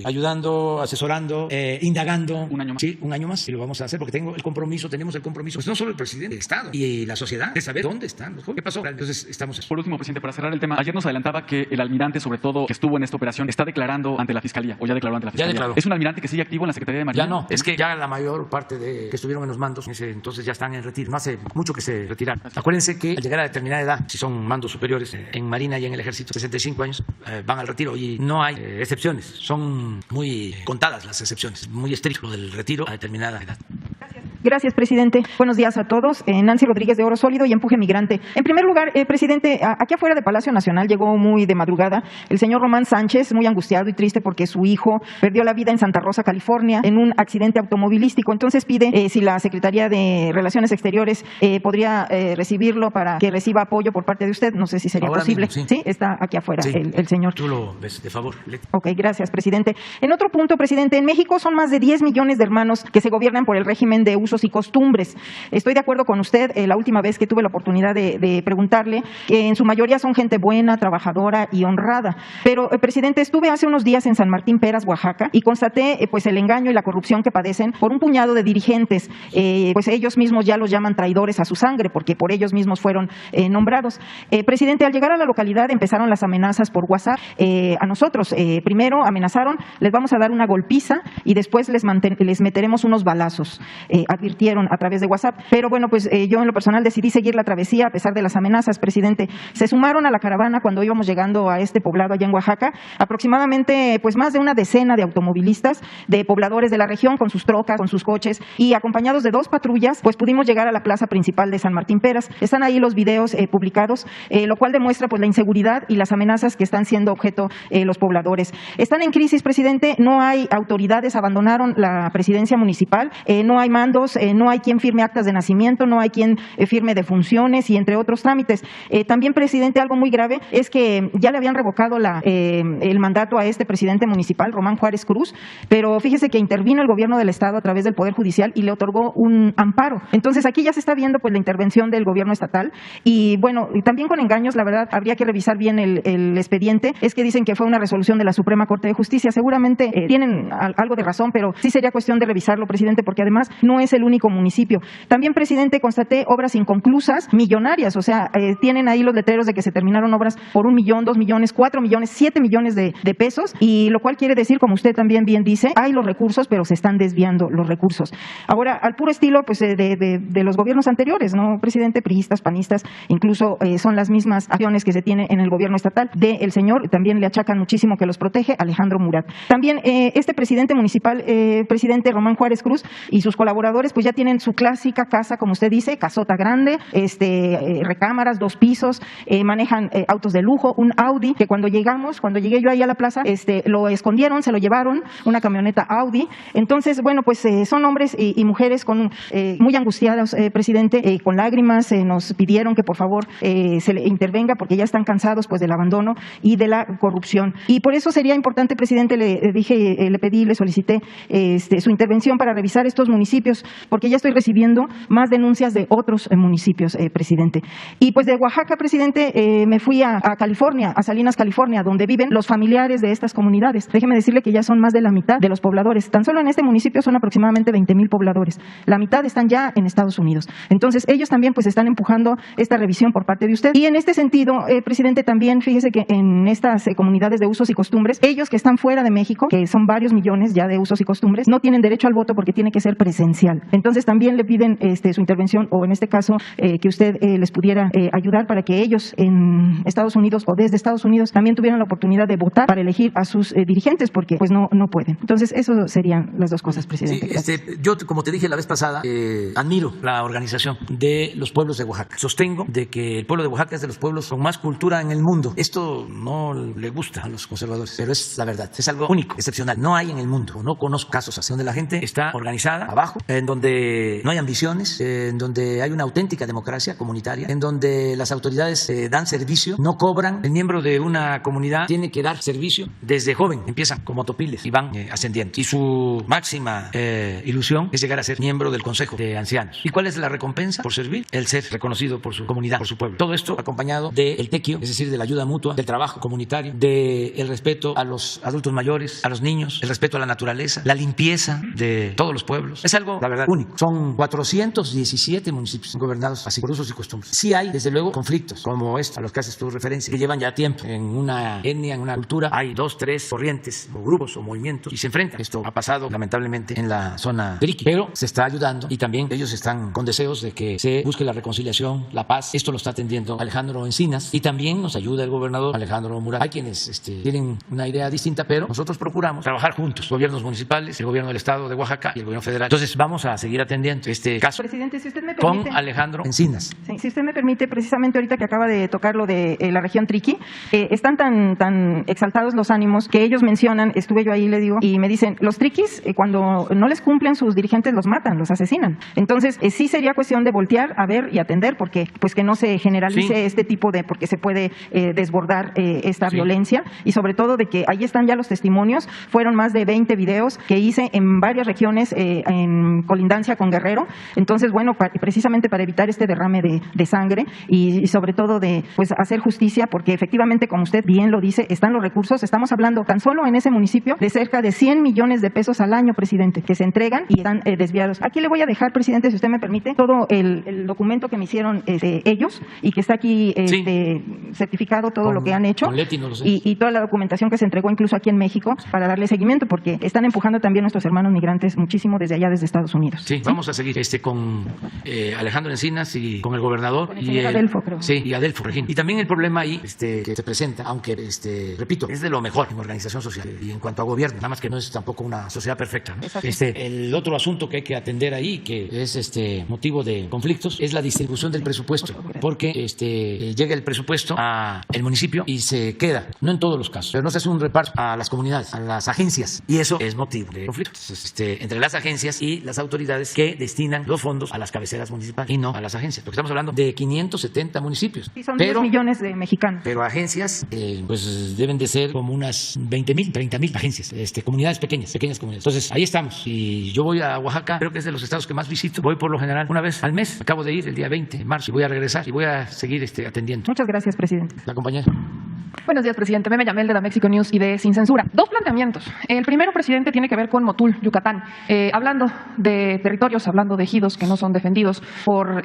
ayudando, asesorando, indagando. Un año más. Sí, un año más. Y lo vamos a hacer porque tenemos el compromiso, pues no solo el presidente, el Estado y la sociedad, de saber dónde están los jóvenes. ¿Qué pasó? Entonces estamos. Por último, presidente, para cerrar el tema, ayer nos adelantaba que el almirante, sobre todo, que estuvo en esta operación, está declarando ante la Fiscalía, o ya declaró ante la Fiscalía. Ya declaró. ¿Es un almirante que sigue activo en la Secretaría de Marina? Ya no, es que ya la mayor parte de que estuvieron en los mandos, entonces ya están en retiro. No hace mucho que se retiraron. Acuérdense que al llegar a determinada edad, si son mandos superiores en Marina y en el Ejército, 65 años, van al retiro y no hay excepciones. Son muy contadas las excepciones. Muy estricto lo del retiro a determinada edad. Gracias, presidente. Buenos días a todos. Nancy Rodríguez de Oro Sólido y Empuje Migrante. En primer lugar, presidente, aquí afuera de Palacio Nacional llegó muy de madrugada el señor Román Sánchez, muy angustiado y triste porque su hijo perdió la vida en Santa Rosa, California, en un accidente automovilístico. Entonces pide si la Secretaría de Relaciones Exteriores podría recibirlo para que reciba apoyo por parte de usted. No sé si sería ahora posible. Mismo, sí. Sí, está aquí afuera sí. el señor. Tú lo ves, de favor. Ok, gracias, presidente. En otro punto, presidente, en México son más de 10 millones de hermanos que se gobiernan por el régimen de uso Usos y Costumbres. Estoy de acuerdo con usted, la última vez que tuve la oportunidad de preguntarle, que en su mayoría son gente buena, trabajadora y honrada. Pero, presidente, estuve hace unos días en San Martín Peras, Oaxaca, y constaté pues el engaño y la corrupción que padecen por un puñado de dirigentes. Pues ellos mismos ya los llaman traidores a su sangre, porque por ellos mismos fueron nombrados. Presidente, al llegar a la localidad empezaron las amenazas por WhatsApp a nosotros. Primero amenazaron, les vamos a dar una golpiza y después les meteremos unos balazos, advirtieron a través de WhatsApp. Pero bueno, pues yo en lo personal decidí seguir la travesía a pesar de las amenazas, presidente. Se sumaron a la caravana cuando íbamos llegando a este poblado allá en Oaxaca, aproximadamente pues más de una decena de automovilistas, de pobladores de la región con sus trocas, con sus coches, y acompañados de 2 patrullas, pues pudimos llegar a la plaza principal de San Martín Peras. Están ahí los videos publicados, lo cual demuestra pues la inseguridad y las amenazas que están siendo objeto los pobladores. Están en crisis, presidente, no hay autoridades, abandonaron la presidencia municipal, no hay mandos, no hay quien firme actas de nacimiento, no hay quien firme defunciones y entre otros trámites. También, presidente, algo muy grave es que ya le habían revocado el mandato a este presidente municipal, Román Juárez Cruz, pero fíjese que intervino el gobierno del estado a través del Poder Judicial y le otorgó un amparo. Entonces aquí ya se está viendo pues la intervención del gobierno estatal y bueno, también con engaños, la verdad, habría que revisar bien el expediente. Es que dicen que fue una resolución de la Suprema Corte de Justicia, seguramente tienen algo de razón, pero sí sería cuestión de revisarlo, presidente, porque además no es el único municipio. También, presidente, constaté obras inconclusas, millonarias, o sea, tienen ahí los letreros de que se terminaron obras por 1 millón, 2 millones, 4 millones, 7 millones de pesos, y lo cual quiere decir, como usted también bien dice, hay los recursos, pero se están desviando los recursos. Ahora, al puro estilo pues de los gobiernos anteriores, ¿no, presidente? Priistas, panistas, incluso son las mismas acciones que se tienen en el gobierno estatal del señor, también le achacan muchísimo que los protege, Alejandro Murat. También este presidente municipal, presidente Román Juárez Cruz, y sus colaboradores pues ya tienen su clásica casa, como usted dice, casota grande, recámaras, 2 pisos, manejan autos de lujo, un Audi, que cuando llegué yo ahí a la plaza, lo escondieron, se lo llevaron, una camioneta Audi. Entonces, bueno, pues son hombres y mujeres muy angustiados, presidente, con lágrimas, nos pidieron que por favor se le intervenga porque ya están cansados pues del abandono y de la corrupción. Y por eso sería importante, presidente, le pedí, le solicité su intervención para revisar estos municipios, porque ya estoy recibiendo más denuncias de otros municipios, presidente. Y pues de Oaxaca, presidente, me fui a California, a Salinas, California, donde viven los familiares de estas comunidades. Déjeme decirle que ya son más de la mitad de los pobladores. Tan solo en este municipio son aproximadamente 20,000 pobladores. La mitad están ya en Estados Unidos. Entonces, ellos también pues están empujando esta revisión por parte de usted. Y en este sentido, presidente, también fíjese que en estas comunidades de usos y costumbres, ellos que están fuera de México, que son varios millones ya de usos y costumbres, no tienen derecho al voto porque tiene que ser presencial. Entonces, también le piden su intervención, o en este caso, que usted les pudiera ayudar para que ellos en Estados Unidos o desde Estados Unidos también tuvieran la oportunidad de votar para elegir a sus dirigentes, porque pues no pueden. Entonces, eso serían las dos cosas, presidente. Sí, yo, como te dije la vez pasada, admiro la organización de los pueblos de Oaxaca. Sostengo de que el pueblo de Oaxaca es de los pueblos con más cultura en el mundo. Esto no le gusta a los conservadores, pero es la verdad. Es algo único, excepcional. No hay en el mundo. No conozco casos así donde la gente está organizada abajo, en donde no hay ambiciones, en donde hay una auténtica democracia comunitaria, en donde las autoridades dan servicio, no cobran. El miembro de una comunidad tiene que dar servicio desde joven. Empiezan como topiles y van ascendiendo. Y su máxima ilusión es llegar a ser miembro del Consejo de Ancianos. ¿Y cuál es la recompensa por servir? El ser reconocido por su comunidad, por su pueblo. Todo esto acompañado del tequio, es decir, de la ayuda mutua, del trabajo comunitario, del respeto a los adultos mayores, a los niños, el respeto a la naturaleza, la limpieza de todos los pueblos. Es algo, la verdad, único. Son 417 municipios gobernados así por usos y costumbres. Sí hay, desde luego, conflictos como a los que haces tu referencia, que llevan ya tiempo en una etnia, en una cultura. Hay 2, 3 corrientes o grupos o movimientos y se enfrentan. Esto ha pasado lamentablemente en la zona Triqui, pero se está ayudando y también ellos están con deseos de que se busque la reconciliación, la paz. Esto lo está atendiendo Alejandro Encinas y también nos ayuda el gobernador Alejandro Murat. Hay quienes tienen una idea distinta, pero nosotros procuramos trabajar juntos, gobiernos municipales, el gobierno del estado de Oaxaca y el gobierno federal. Entonces vamos a seguir atendiendo este caso, presidente, si usted me permite, con Alejandro Encinas. Sí, si usted me permite, precisamente ahorita que acaba de tocar lo de la región Triqui, están tan exaltados los ánimos que ellos mencionan, estuve yo ahí, le digo, y me dicen, los triquis, cuando no les cumplen sus dirigentes, los matan, los asesinan. Entonces, sí sería cuestión de voltear a ver y atender, porque pues que no se generalice este tipo de, porque se puede desbordar esta violencia, y sobre todo de que ahí están ya los testimonios, fueron más de 20 videos que hice en varias regiones, en colindancia con Guerrero. Entonces, bueno, precisamente para evitar este derrame de sangre y sobre todo de pues hacer justicia, porque efectivamente, como usted bien lo dice, están los recursos. Estamos hablando tan solo en ese municipio de cerca de 100 millones de pesos al año, presidente, que se entregan y están desviados. Aquí le voy a dejar, presidente, si usted me permite, todo el documento que me hicieron ellos y que está aquí certificado todo lo que han hecho y toda la documentación que se entregó incluso aquí en México para darle seguimiento, porque están empujando también nuestros hermanos migrantes muchísimo desde allá, desde Estados Unidos. Sí, vamos a seguir con Alejandro Encinas y con el gobernador. Con el señor Adelfo, creo. Sí, y Adelfo, Regina. Y también el problema ahí que se presenta, aunque, repito, es de lo mejor en organización social y en cuanto a gobierno, nada más que no es tampoco una sociedad perfecta, ¿no? El otro asunto que hay que atender ahí, que es motivo de conflictos, es la distribución del presupuesto, porque llega el presupuesto al municipio y se queda, no en todos los casos, pero no se hace un reparto a las comunidades, a las agencias, y eso es motivo de conflictos. Entonces, entre las agencias y las autoridades que destinan los fondos a las cabeceras municipales y no a las agencias, porque estamos hablando de 570 municipios. Sí, son 2 millones de mexicanos. Pero agencias, pues deben de ser como unas 20,000, 30,000 agencias, comunidades pequeñas comunidades. Entonces, ahí estamos. Y yo voy a Oaxaca, creo que es de los estados que más visito. Voy por lo general una vez al mes. Acabo de ir el día 20 de marzo y voy a regresar y voy a seguir atendiendo. Muchas gracias, presidente. La compañera. Buenos días, presidente. Meme Yamel de la Mexico News y de Sin Censura. Dos planteamientos. El primero, presidente, tiene que ver con Motul, Yucatán. Hablando de territorios, hablando de ejidos que no son defendidos por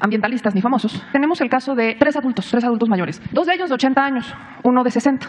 ambientalistas ni famosos, tenemos el caso de tres adultos mayores. Dos de ellos de 80 años, uno de 60,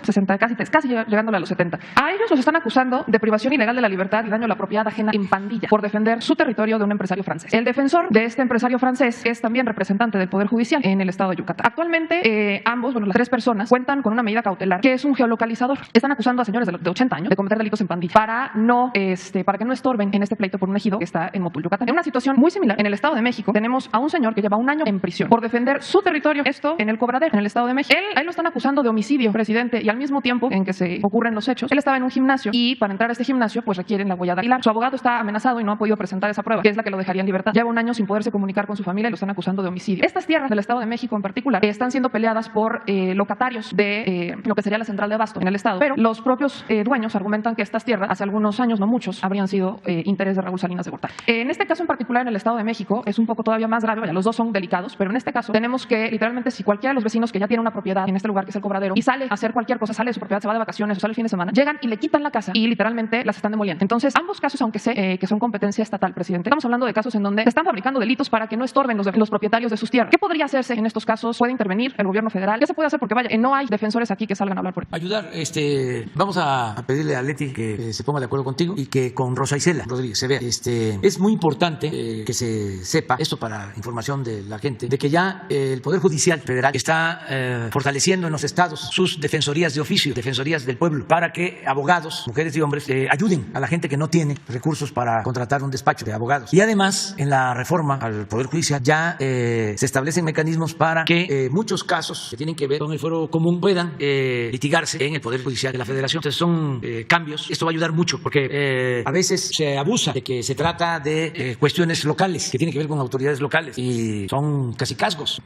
casi llegándole a los 70. A ellos los están acusando de privación ilegal de la libertad y daño a la propiedad ajena en pandilla por defender su territorio de un empresario francés. El defensor de este empresario francés es también representante del Poder Judicial en el estado de Yucatán. Actualmente, las tres personas cuentan con una medida cautelar que es un geolocalizador. Están acusando a señores de 80 años de cometer delitos en pandilla para que no estorben en este pleito por un ejido que está en Motul, Yucatán. En una situación muy similar, en el Estado de México, tenemos a un señor que lleva 1 año en prisión por defender su territorio, esto en el Cobradero, en el Estado de México. Él lo están acusando de homicidio, presidente, y al mismo tiempo en que se ocurren los hechos, él estaba en un gimnasio y para entrar a este gimnasio pues requieren la huella dactilar. Su abogado está amenazado y no ha podido presentar esa prueba, que es la que lo dejaría en libertad. Lleva 1 año sin poderse comunicar con su familia y lo están acusando de homicidio. Estas tierras del Estado de México en particular están siendo peleadas por locatarios de lo que sería la central de abasto en el Estado, pero los propios dueños argumentan que estas tierras, hace algunos años, no muchos, habrían sido interés de Raúl Salinas de Gortari. En este caso en particular, en el Estado de México, es un poco todavía más grave, los dos son delicados, pero en este caso tenemos que, literalmente, si cualquiera de los vecinos que ya tiene una propiedad en este lugar que es el Cobradero y sale a hacer cualquier cosa, sale de su propiedad, se va de vacaciones o sale el fin de semana, llegan y le quitan la casa y literalmente las están demoliendo. Entonces, ambos casos, aunque sé que son competencia estatal, presidente, estamos hablando de casos en donde se están fabricando delitos para que no estorben los propietarios de sus tierras. ¿Qué podría hacerse en estos casos? ¿Puede intervenir el gobierno federal? ¿Qué se puede hacer? Porque vaya, no hay defensores aquí que salgan a hablar por ello. Ayudar, vamos a pedirle a Leti que se ponga de acuerdo contigo y que con Rosa Isela Rodríguez se vea. Es muy importante que se sepa esto para información de la gente, de que ya el Poder Judicial Federal está fortaleciendo en los estados sus defensorías de oficio, defensorías del pueblo, para que abogados, mujeres y hombres, ayuden a la gente que no tiene recursos para contratar un despacho de abogados. Y además, en la reforma al Poder Judicial ya se establecen mecanismos para que muchos casos que tienen que ver con el fuero común puedan litigarse en el Poder Judicial de la Federación. Entonces son cambios. Esto va a ayudar mucho porque a veces se abusa de que se trata de cuestiones locales que tienen que ver con autoridades locales y son cacicazgos.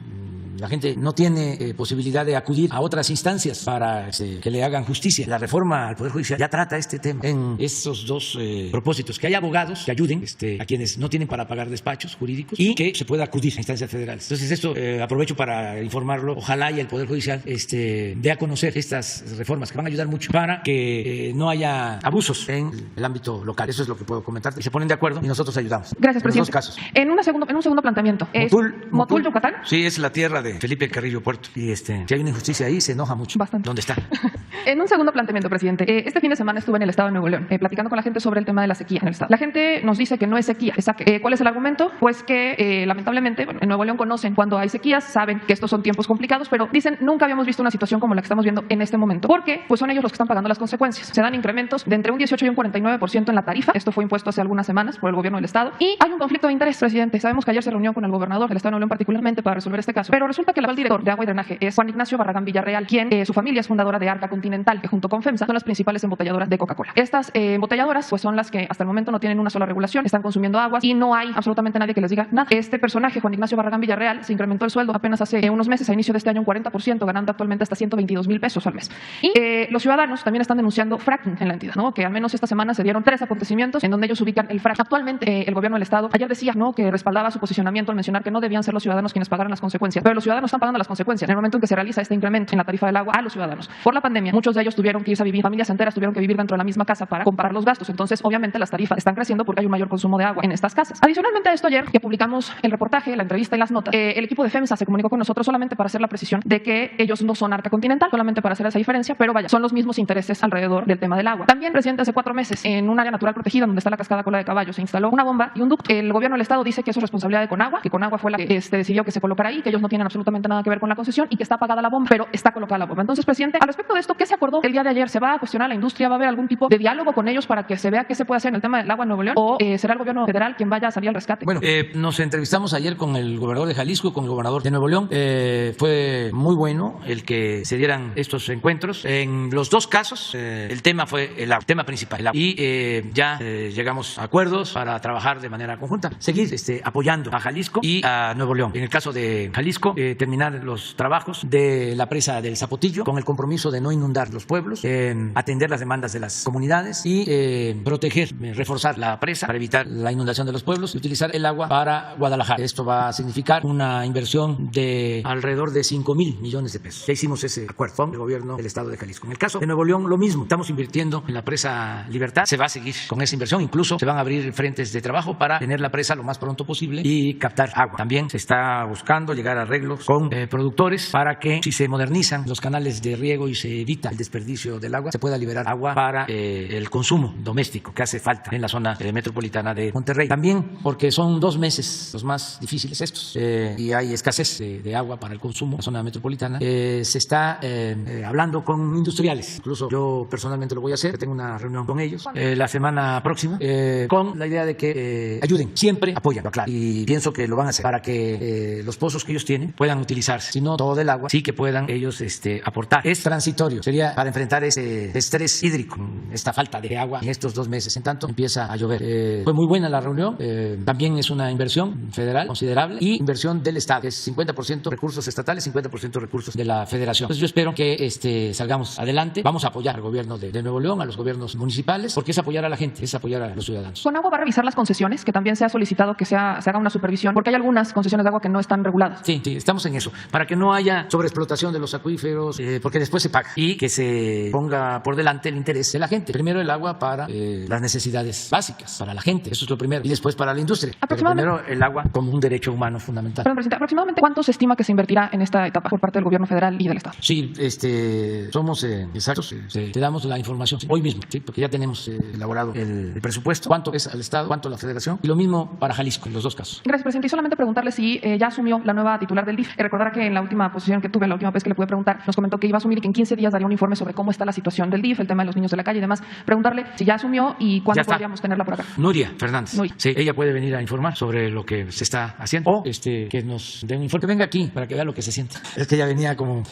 La gente no tiene posibilidad de acudir a otras instancias para que le hagan justicia. La reforma al Poder Judicial ya trata este tema en esos dos propósitos, que haya abogados que ayuden a quienes no tienen para pagar despachos jurídicos y que se pueda acudir a instancias federales. Entonces esto aprovecho para informarlo. Ojalá y el Poder Judicial dé a conocer estas reformas que van a ayudar mucho para que no haya abusos en el ámbito local. Eso es lo que puedo comentarte. Y se ponen de acuerdo y nosotros ayudamos. Gracias, presidente. En los dos casos. En un segundo planteamiento. ¿Motul, Yucatán? Sí, es la tierra de Felipe Carrillo Puerto. Y si hay una injusticia ahí, se enoja mucho. Bastante. ¿Dónde está? En un segundo planteamiento, presidente. Este fin de semana estuve en el estado de Nuevo León platicando con la gente sobre el tema de la sequía en el estado. La gente nos dice que no es sequía. ¿Cuál es el argumento? Pues que lamentablemente, en Nuevo León conocen cuando hay sequías, saben que estos son tiempos complicados, pero dicen nunca habíamos visto una situación como la que estamos viendo en este momento. Porque pues son ellos los que están pagando las consecuencias. Se dan incrementos de entre un 18 y un 49% en la tarifa. Esto fue impuesto hace algunas semanas por el gobierno del estado. Y hay un conflicto de interés, presidente. Sabemos que ayer se reunió con el gobernador del estado de Nuevo León particularmente para resolver este caso. Pero resulta que el actual director de agua y drenaje es Juan Ignacio Barragán Villarreal, quien su familia es fundadora de Arca Continental, que junto con FEMSA son las principales embotelladoras de Coca-Cola. Estas embotelladoras pues son las que hasta el momento no tienen una sola regulación, están consumiendo aguas y no hay absolutamente nadie que les diga nada. Este personaje, Juan Ignacio Barragán Villarreal, se incrementó el sueldo apenas hace unos meses, a inicio de este año un 40%, ganando actualmente hasta 122,000 pesos al mes. Y los ciudadanos también están denunciando fracking en la entidad, ¿no? Que al menos esta semana se dieron 3 acontecimientos en donde ellos ubican el fracking. Actualmente el gobierno del Estado ayer decía, ¿no?, que respaldaba su posicionamiento al mencionar que no debían ser los ciudadanos quienes pagaran las consecuencias, pero los ciudadanos están pagando las consecuencias en el momento en que se realiza este incremento en la tarifa del agua a los ciudadanos. Por la pandemia, muchos de ellos tuvieron que irse a vivir, familias enteras tuvieron que vivir dentro de la misma casa para comparar los gastos. Entonces, obviamente, las tarifas están creciendo porque hay un mayor consumo de agua en estas casas. Adicionalmente a esto, ayer que publicamos el reportaje, la entrevista y las notas, el equipo de FEMSA se comunicó con nosotros solamente para hacer la precisión de que ellos no son Arca Continental, solamente para hacer esa diferencia, pero vaya, son los mismos intereses alrededor del tema del agua. También, presidente, hace 4 meses, en un área natural protegida donde está la cascada Cola de Caballo, se instaló una bomba y un ducto. El gobierno del Estado dice que eso es responsabilidad de Conagua, que Conagua fue la que decidió que se colocara ahí, que ellos no tienen absolutamente nada que ver con la concesión y que está apagada la bomba, pero está colocada la bomba. Entonces, presidente, al respecto de esto, ¿qué se acordó el día de ayer? ¿Se va a cuestionar a la industria? ¿Va a haber algún tipo de diálogo con ellos para que se vea qué se puede hacer en el tema del agua en Nuevo León? ¿O será el gobierno federal quien vaya a salir al rescate? Bueno, nos entrevistamos ayer con el gobernador de Jalisco, con el gobernador de Nuevo León. Fue muy bueno el que se dieran estos encuentros. En los dos casos, el tema fue el tema principal, el agua. Y ya llegamos a acuerdos para trabajar de manera conjunta, seguir apoyando a Jalisco y a Nuevo León. En el caso de Jalisco, terminar los trabajos de la presa del Zapotillo con el compromiso de no inundar los pueblos, atender las demandas de las comunidades y proteger, reforzar la presa para evitar la inundación de los pueblos y utilizar el agua para Guadalajara. Esto va a significar una inversión de alrededor de 5,000 millones de pesos. Ya hicimos ese acuerdo con el gobierno del estado de Jalisco. En el caso de Nuevo León, lo mismo. Estamos invirtiendo en la presa Libertad. Se va a seguir con esa inversión. Incluso se van a abrir frentes de trabajo para tener la presa lo más pronto posible y captar agua. También se está buscando llegar a arreglos con productores para que, si se modernizan los canales de riego y se evita el desperdicio del agua, se pueda liberar agua para el consumo doméstico que hace falta en la zona metropolitana de Monterrey. También porque son 2 meses los más difíciles estos y hay escasez de agua para el consumo en la zona metropolitana. Se está hablando con industriales. Incluso yo personalmente lo voy a hacer. Tengo una reunión con ellos la semana próxima con la idea de que ayuden. Siempre apoyan, claro. Y pienso que lo van a hacer para que los pozos que ellos tienen puedan utilizarse. Si no todo el agua, sí que puedan ellos aportar. Es transitorio. Sería para enfrentar ese estrés hídrico, esta falta de agua en estos 2 meses. En tanto empieza a llover. Fue muy buena la reunión. También es una inversión federal considerable y inversión del Estado. Es 50% recursos estatales, 50% recursos de la Federación. Entonces yo espero que salgamos adelante. Vamos a apoyar al gobierno de Nuevo León, a los gobiernos municipales, porque es apoyar a la gente, es apoyar a los ciudadanos. ¿Conagua va a revisar las concesiones? Que también se ha solicitado que se haga una supervisión, porque hay algunas concesiones de agua que no están reguladas. Sí, estamos en eso, para que no haya sobreexplotación de los acuíferos, porque después se paga y que se ponga por delante el interés de la gente. Primero el agua para las necesidades básicas, para la gente, eso es lo primero, y después para la industria. Pero primero el agua como un derecho humano fundamental. Pero, presidente, ¿aproximadamente cuánto se estima que se invertirá en esta etapa por parte del gobierno federal y del Estado? Sí, somos exactos, te damos la información hoy mismo, ¿sí? Porque ya tenemos elaborado el presupuesto, cuánto es al Estado, cuánto a la Federación, y lo mismo para Jalisco, en los 2 casos. Gracias, presidente. Y solamente preguntarle si ya asumió la nueva titular del DIF. Recordará que en la última posición que tuve, la última vez que le pude preguntar, nos comentó que iba a asumir y que en 15 días daría un informe sobre cómo está la situación del DIF, el tema de los niños de la calle y demás. Preguntarle si ya asumió y cuándo podríamos tenerla por acá. Nuria Fernández. Sí, ella puede venir a informar sobre lo que se está haciendo o que nos dé un informe. Que venga aquí para que vea lo que se siente. Es que ella venía como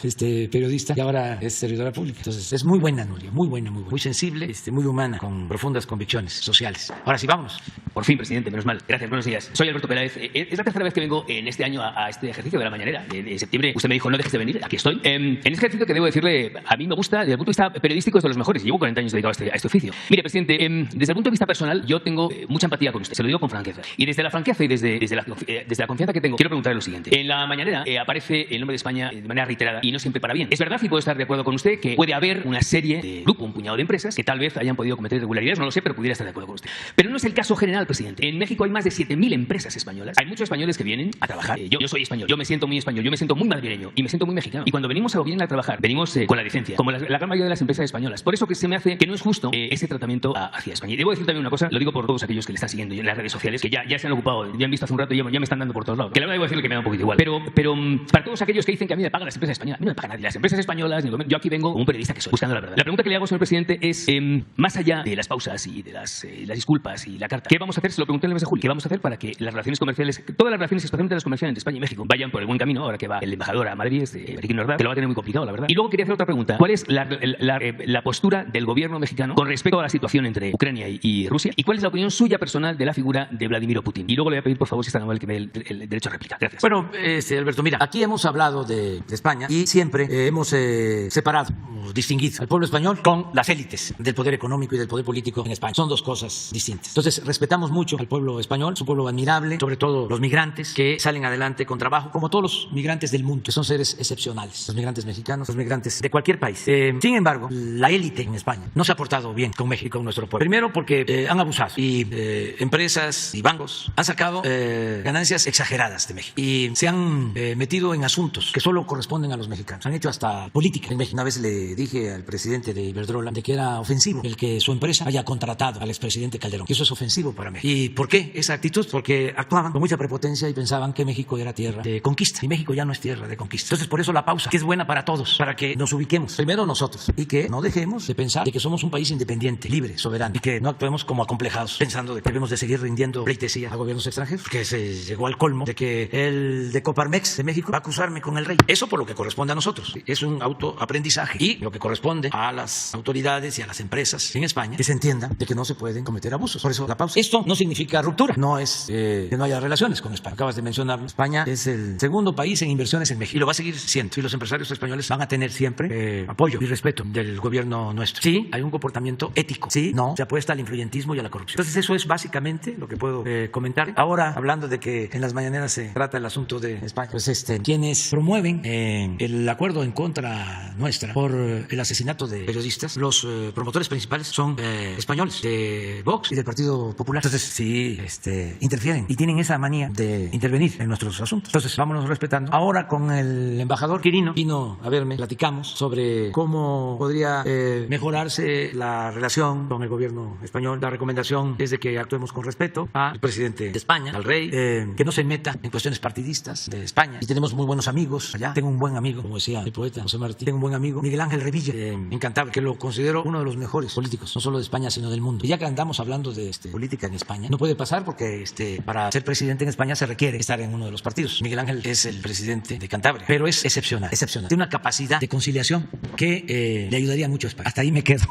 periodista y ahora es servidora pública. Entonces es muy buena Nuria, muy buena, muy sensible, muy humana, con profundas convicciones sociales. Ahora sí, vámonos. Por fin, presidente, menos mal. Gracias, buenos días. Soy Alberto Peláez. Es la tercera vez que vengo en este año a este ejercicio de la mañanera. De septiembre usted me dijo, no dejes de venir, aquí estoy. En este ejercicio que debo decirle, a mí me gusta, desde el punto de vista periodístico es de los mejores. Llevo 40 años dedicado a este oficio. Mire, presidente, desde el punto de vista personal, yo tengo mucha empatía con usted, se lo digo con franqueza. Y desde la franqueza y desde la confianza que tengo, quiero preguntarle lo siguiente. En la mañanera aparece el nombre de España de manera reiterada y no siempre para bien. Es verdad, y puedo estar de acuerdo con usted, que puede haber una serie de grupo, un puñado de empresas que tal vez hayan podido cometer irregularidades, no lo sé, pero pudiera estar de acuerdo con usted. Pero no es el caso general, presidente. En México hay más de 7.000 empresas españolas. Hay muchos españoles que vienen a trabajar. Yo soy español, yo me siento muy español, yo me siento muy madrileño y me siento muy mexicano. Y cuando venimos a trabajar, venimos con la decencia, como la gran mayoría de las empresas españolas. Por eso que se me hace que no es justo ese tratamiento hacia España. Y debo decir también una cosa, lo digo por todos aquellos que le están siguiendo en las redes sociales, que ya se han ocupado, ya han visto hace un rato y ya me están dando por todos lados. Que la verdad debo decirle que me da un poquito igual. Pero para todos aquellos que dicen que a mí me pagan las empresas españolas, a mí no me pagan nadie. Las empresas españolas, yo aquí vengo como un periodista que soy, buscando la verdad. La pregunta que le hago, señor presidente, es más allá de las pausas y de las disculpas y la carta, ¿qué vamos a hacer? Se lo pregunté el mes de julio. ¿Qué vamos a hacer para que las relaciones comerciales, todas las relaciones, especialmente las comerciales entre España y México, vayan por el buen buen camino, ahora que va el embajador a Madrid, Enrique Ordaz, que lo va a tener muy complicado, la verdad. Y luego quería hacer otra pregunta. ¿Cuál es la postura del gobierno mexicano con respecto a la situación entre Ucrania y Rusia? ¿Y cuál es la opinión suya personal de la figura de Vladimir Putin? Y luego le voy a pedir, por favor, si está amable, que me dé el derecho a réplica. Gracias. Bueno, Alberto, mira, aquí hemos hablado de España y siempre hemos separado, distinguido al pueblo español con las élites del poder económico y del poder político en España. Son dos cosas distintas. Entonces, respetamos mucho al pueblo español, es un pueblo admirable, sobre todo los migrantes que salen adelante con trabajo, como todos los migrantes del mundo, que son seres excepcionales, los migrantes mexicanos, los migrantes de cualquier país. Sin embargo, la élite en España no se ha portado bien con México, con nuestro pueblo. Primero porque han abusado y empresas y bancos han sacado ganancias exageradas de México y se han metido en asuntos que solo corresponden a los mexicanos. Han hecho hasta política en México. Una vez le dije al presidente de Iberdrola de que era ofensivo el que su empresa haya contratado al expresidente Calderón, que eso es ofensivo para México. ¿Y por qué esa actitud? Porque actuaban con mucha prepotencia y pensaban que México era tierra de conquista y México ya no es tierra de conquista. Entonces, por eso la pausa, que es buena para todos, para que nos ubiquemos primero nosotros y que no dejemos de pensar de que somos un país independiente, libre, soberano y que no actuemos como acomplejados pensando de que debemos de seguir rindiendo pleitesía a gobiernos extranjeros, porque se llegó al colmo de que el de Coparmex de México va a acusarme con el rey. Eso por lo que corresponde a nosotros. Es un autoaprendizaje y lo que corresponde a las autoridades y a las empresas en España que se entienda de que no se pueden cometer abusos. Por eso la pausa. Esto no significa ruptura, no es que no haya relaciones con España. Acabas de mencionar, España es el segundo país en inversiones en México y lo va a seguir siendo. Y los empresarios españoles van a tener siempre apoyo y respeto del gobierno nuestro. Sí, hay un comportamiento ético. Sí, no, se apuesta al influyentismo y a la corrupción. Entonces eso es básicamente lo que puedo comentar. Ahora, hablando de que en las mañaneras se trata el asunto de España, pues quienes promueven el acuerdo en contra nuestra por el asesinato de periodistas, los promotores principales son españoles de Vox y del Partido Popular. Entonces sí, interfieren y tienen esa manía de intervenir en nuestros asuntos. Entonces vámonos respetando. Ahora con el embajador Quirino vino a verme, platicamos sobre cómo podría mejorarse la relación con el gobierno español. La recomendación es de que actuemos con respeto al presidente de España, al rey, que no se meta en cuestiones partidistas de España. Y tenemos muy buenos amigos allá. Tengo un buen amigo, como decía el poeta José Martí, tengo un buen amigo, Miguel Ángel Revilla, encantable, que lo considero uno de los mejores políticos, no solo de España, sino del mundo. Y ya que andamos hablando de política en España, no puede pasar porque para ser presidente en España se requiere estar en uno de los partidos. Miguel Ángel es el presidente de Cantabria, pero es excepcional. Tiene una capacidad de conciliación que le ayudaría mucho a España. Hasta ahí me quedo.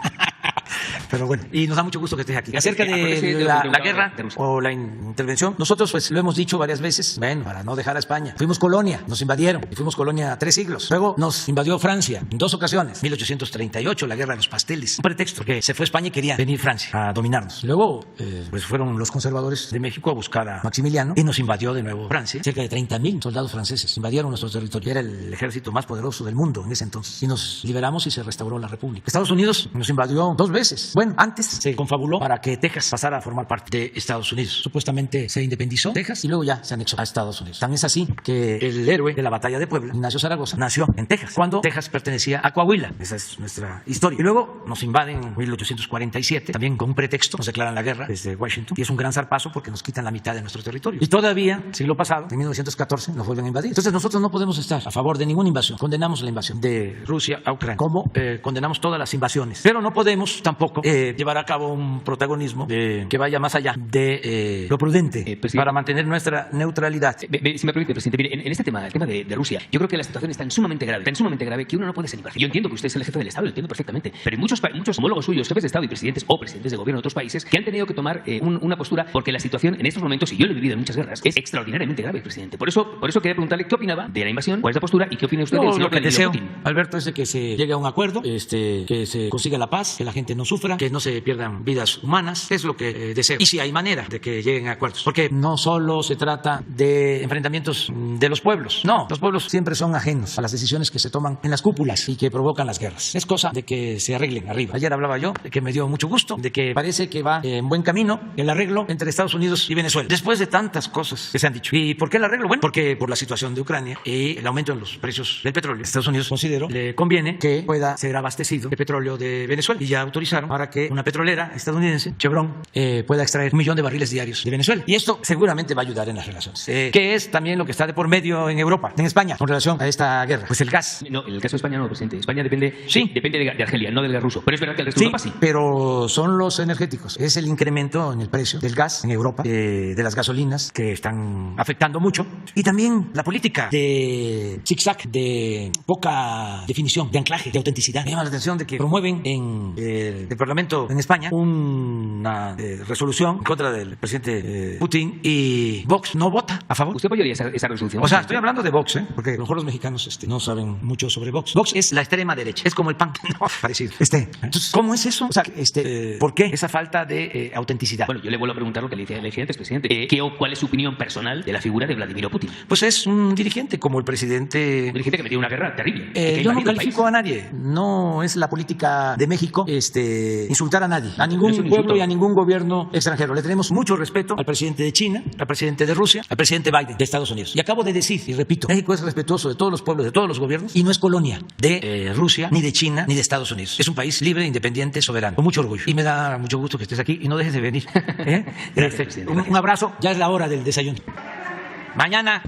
Pero bueno, y nos da mucho gusto que estés aquí. Acerca de la guerra o la intervención, nosotros pues lo hemos dicho varias veces, bueno, para no dejar a España. Fuimos colonia, nos invadieron, y fuimos colonia 3 siglos. Luego nos invadió Francia en 2 ocasiones, 1838, la guerra de los pasteles. Un pretexto, que se fue a España y quería venir Francia a dominarnos. Luego pues fueron los conservadores de México a buscar a Maximiliano y nos invadió de nuevo Francia. Cerca de 30,000 soldados franceses invadieron nuestro territorio. Era el ejército más poderoso del mundo en ese entonces. Y nos liberamos y se restauró la República. Estados Unidos nos invadió 2 veces. Bueno, antes se confabuló para que Texas pasara a formar parte de Estados Unidos. Supuestamente se independizó Texas y luego ya se anexó a Estados Unidos. Tan es así que el héroe de la batalla de Puebla, Ignacio Zaragoza, nació en Texas, cuando Texas pertenecía a Coahuila. Esa es nuestra historia. Y luego nos invaden en 1847, también con un pretexto, nos declaran la guerra desde Washington. Y es un gran zarpazo porque nos quitan la mitad de nuestro territorio. Y todavía, siglo pasado, en 1914, nos vuelven a invadir. Entonces nosotros no podemos estar a favor de ninguna invasión. Condenamos la invasión de Rusia a Ucrania, como condenamos todas las invasiones. Pero no podemos tampoco llevar a cabo un protagonismo que vaya más allá de lo prudente para mantener nuestra neutralidad. Si me permite, presidente, mire, en este tema, el tema de Rusia, yo creo que la situación es tan sumamente grave que uno no puede ser imparcial. Yo entiendo que usted es el jefe del Estado, lo entiendo perfectamente, pero hay muchos homólogos suyos, jefes de Estado y presidentes o presidentes de gobierno de otros países, que han tenido que tomar una postura porque la situación en estos momentos, y yo lo he vivido en muchas guerras, es extraordinariamente grave, presidente. Por eso quería preguntarle qué opinaba de la invasión, cuál es la postura y qué opina usted del señor Vladimir Putin. Alberto, es de que se llegue a un acuerdo, que se consiga la paz, que la gente no sufra, que no se pierdan vidas humanas, es lo que deseo. Y si hay manera de que lleguen a acuerdos, porque no solo se trata de enfrentamientos de los pueblos, no, los pueblos siempre son ajenos a las decisiones que se toman en las cúpulas y que provocan las guerras. Es cosa de que se arreglen arriba. Ayer hablaba yo de que me dio mucho gusto, de que parece que va en buen camino el arreglo entre Estados Unidos y Venezuela, después de tantas cosas que se han dicho. ¿Y por qué el arreglo? Bueno, porque por la situación de Ucrania y el aumento en los precios del petróleo, Estados Unidos consideró le conviene que pueda ser abastecido de petróleo de Venezuela y ya autorizaron para para que una petrolera estadounidense, Chevron, pueda extraer 1 millón de barriles diarios de Venezuela. Y esto seguramente va a ayudar en las relaciones. ¿Qué es también lo que está de por medio en Europa, en España, con relación a esta guerra? Pues el gas. No, en el caso de España no, presidente. España depende de Argelia, no del gas ruso. Pero es verdad que el resto de Europa sí. Pero son los energéticos. Es el incremento en el precio del gas en Europa, de las gasolinas, que están afectando mucho. Y también la política de zigzag, de poca definición, de anclaje, de autenticidad. Me llama la atención de que promueven en el Parlamento en España una resolución en contra del presidente Putin y Vox no vota a favor. ¿Usted apoyaría esa resolución? O sea, estoy hablando de Vox, porque a lo mejor los mexicanos no saben mucho sobre Vox. Vox es la extrema derecha, es como el PAN, no, parecido. Entonces, ¿cómo es eso? O sea, ¿por qué esa falta de autenticidad? Bueno, yo le vuelvo a preguntar lo que le dije antes, presidente. ¿Cuál es su opinión personal de la figura de Vladimir Putin? Pues es un dirigente como el presidente. Un dirigente que metió una guerra terrible. Yo no califico a nadie. No es la política de México insultar a nadie, a ningún pueblo y a ningún gobierno extranjero. Le tenemos mucho respeto al presidente de China, al presidente de Rusia, al presidente Biden de Estados Unidos. Y acabo de decir, y repito, México es respetuoso de todos los pueblos, de todos los gobiernos, y no es colonia de Rusia, ni de China, ni de Estados Unidos. Es un país libre, independiente, soberano, con mucho orgullo. Y me da mucho gusto que estés aquí y no dejes de venir. Gracias, presidente. Un abrazo. Ya es la hora del desayuno. Mañana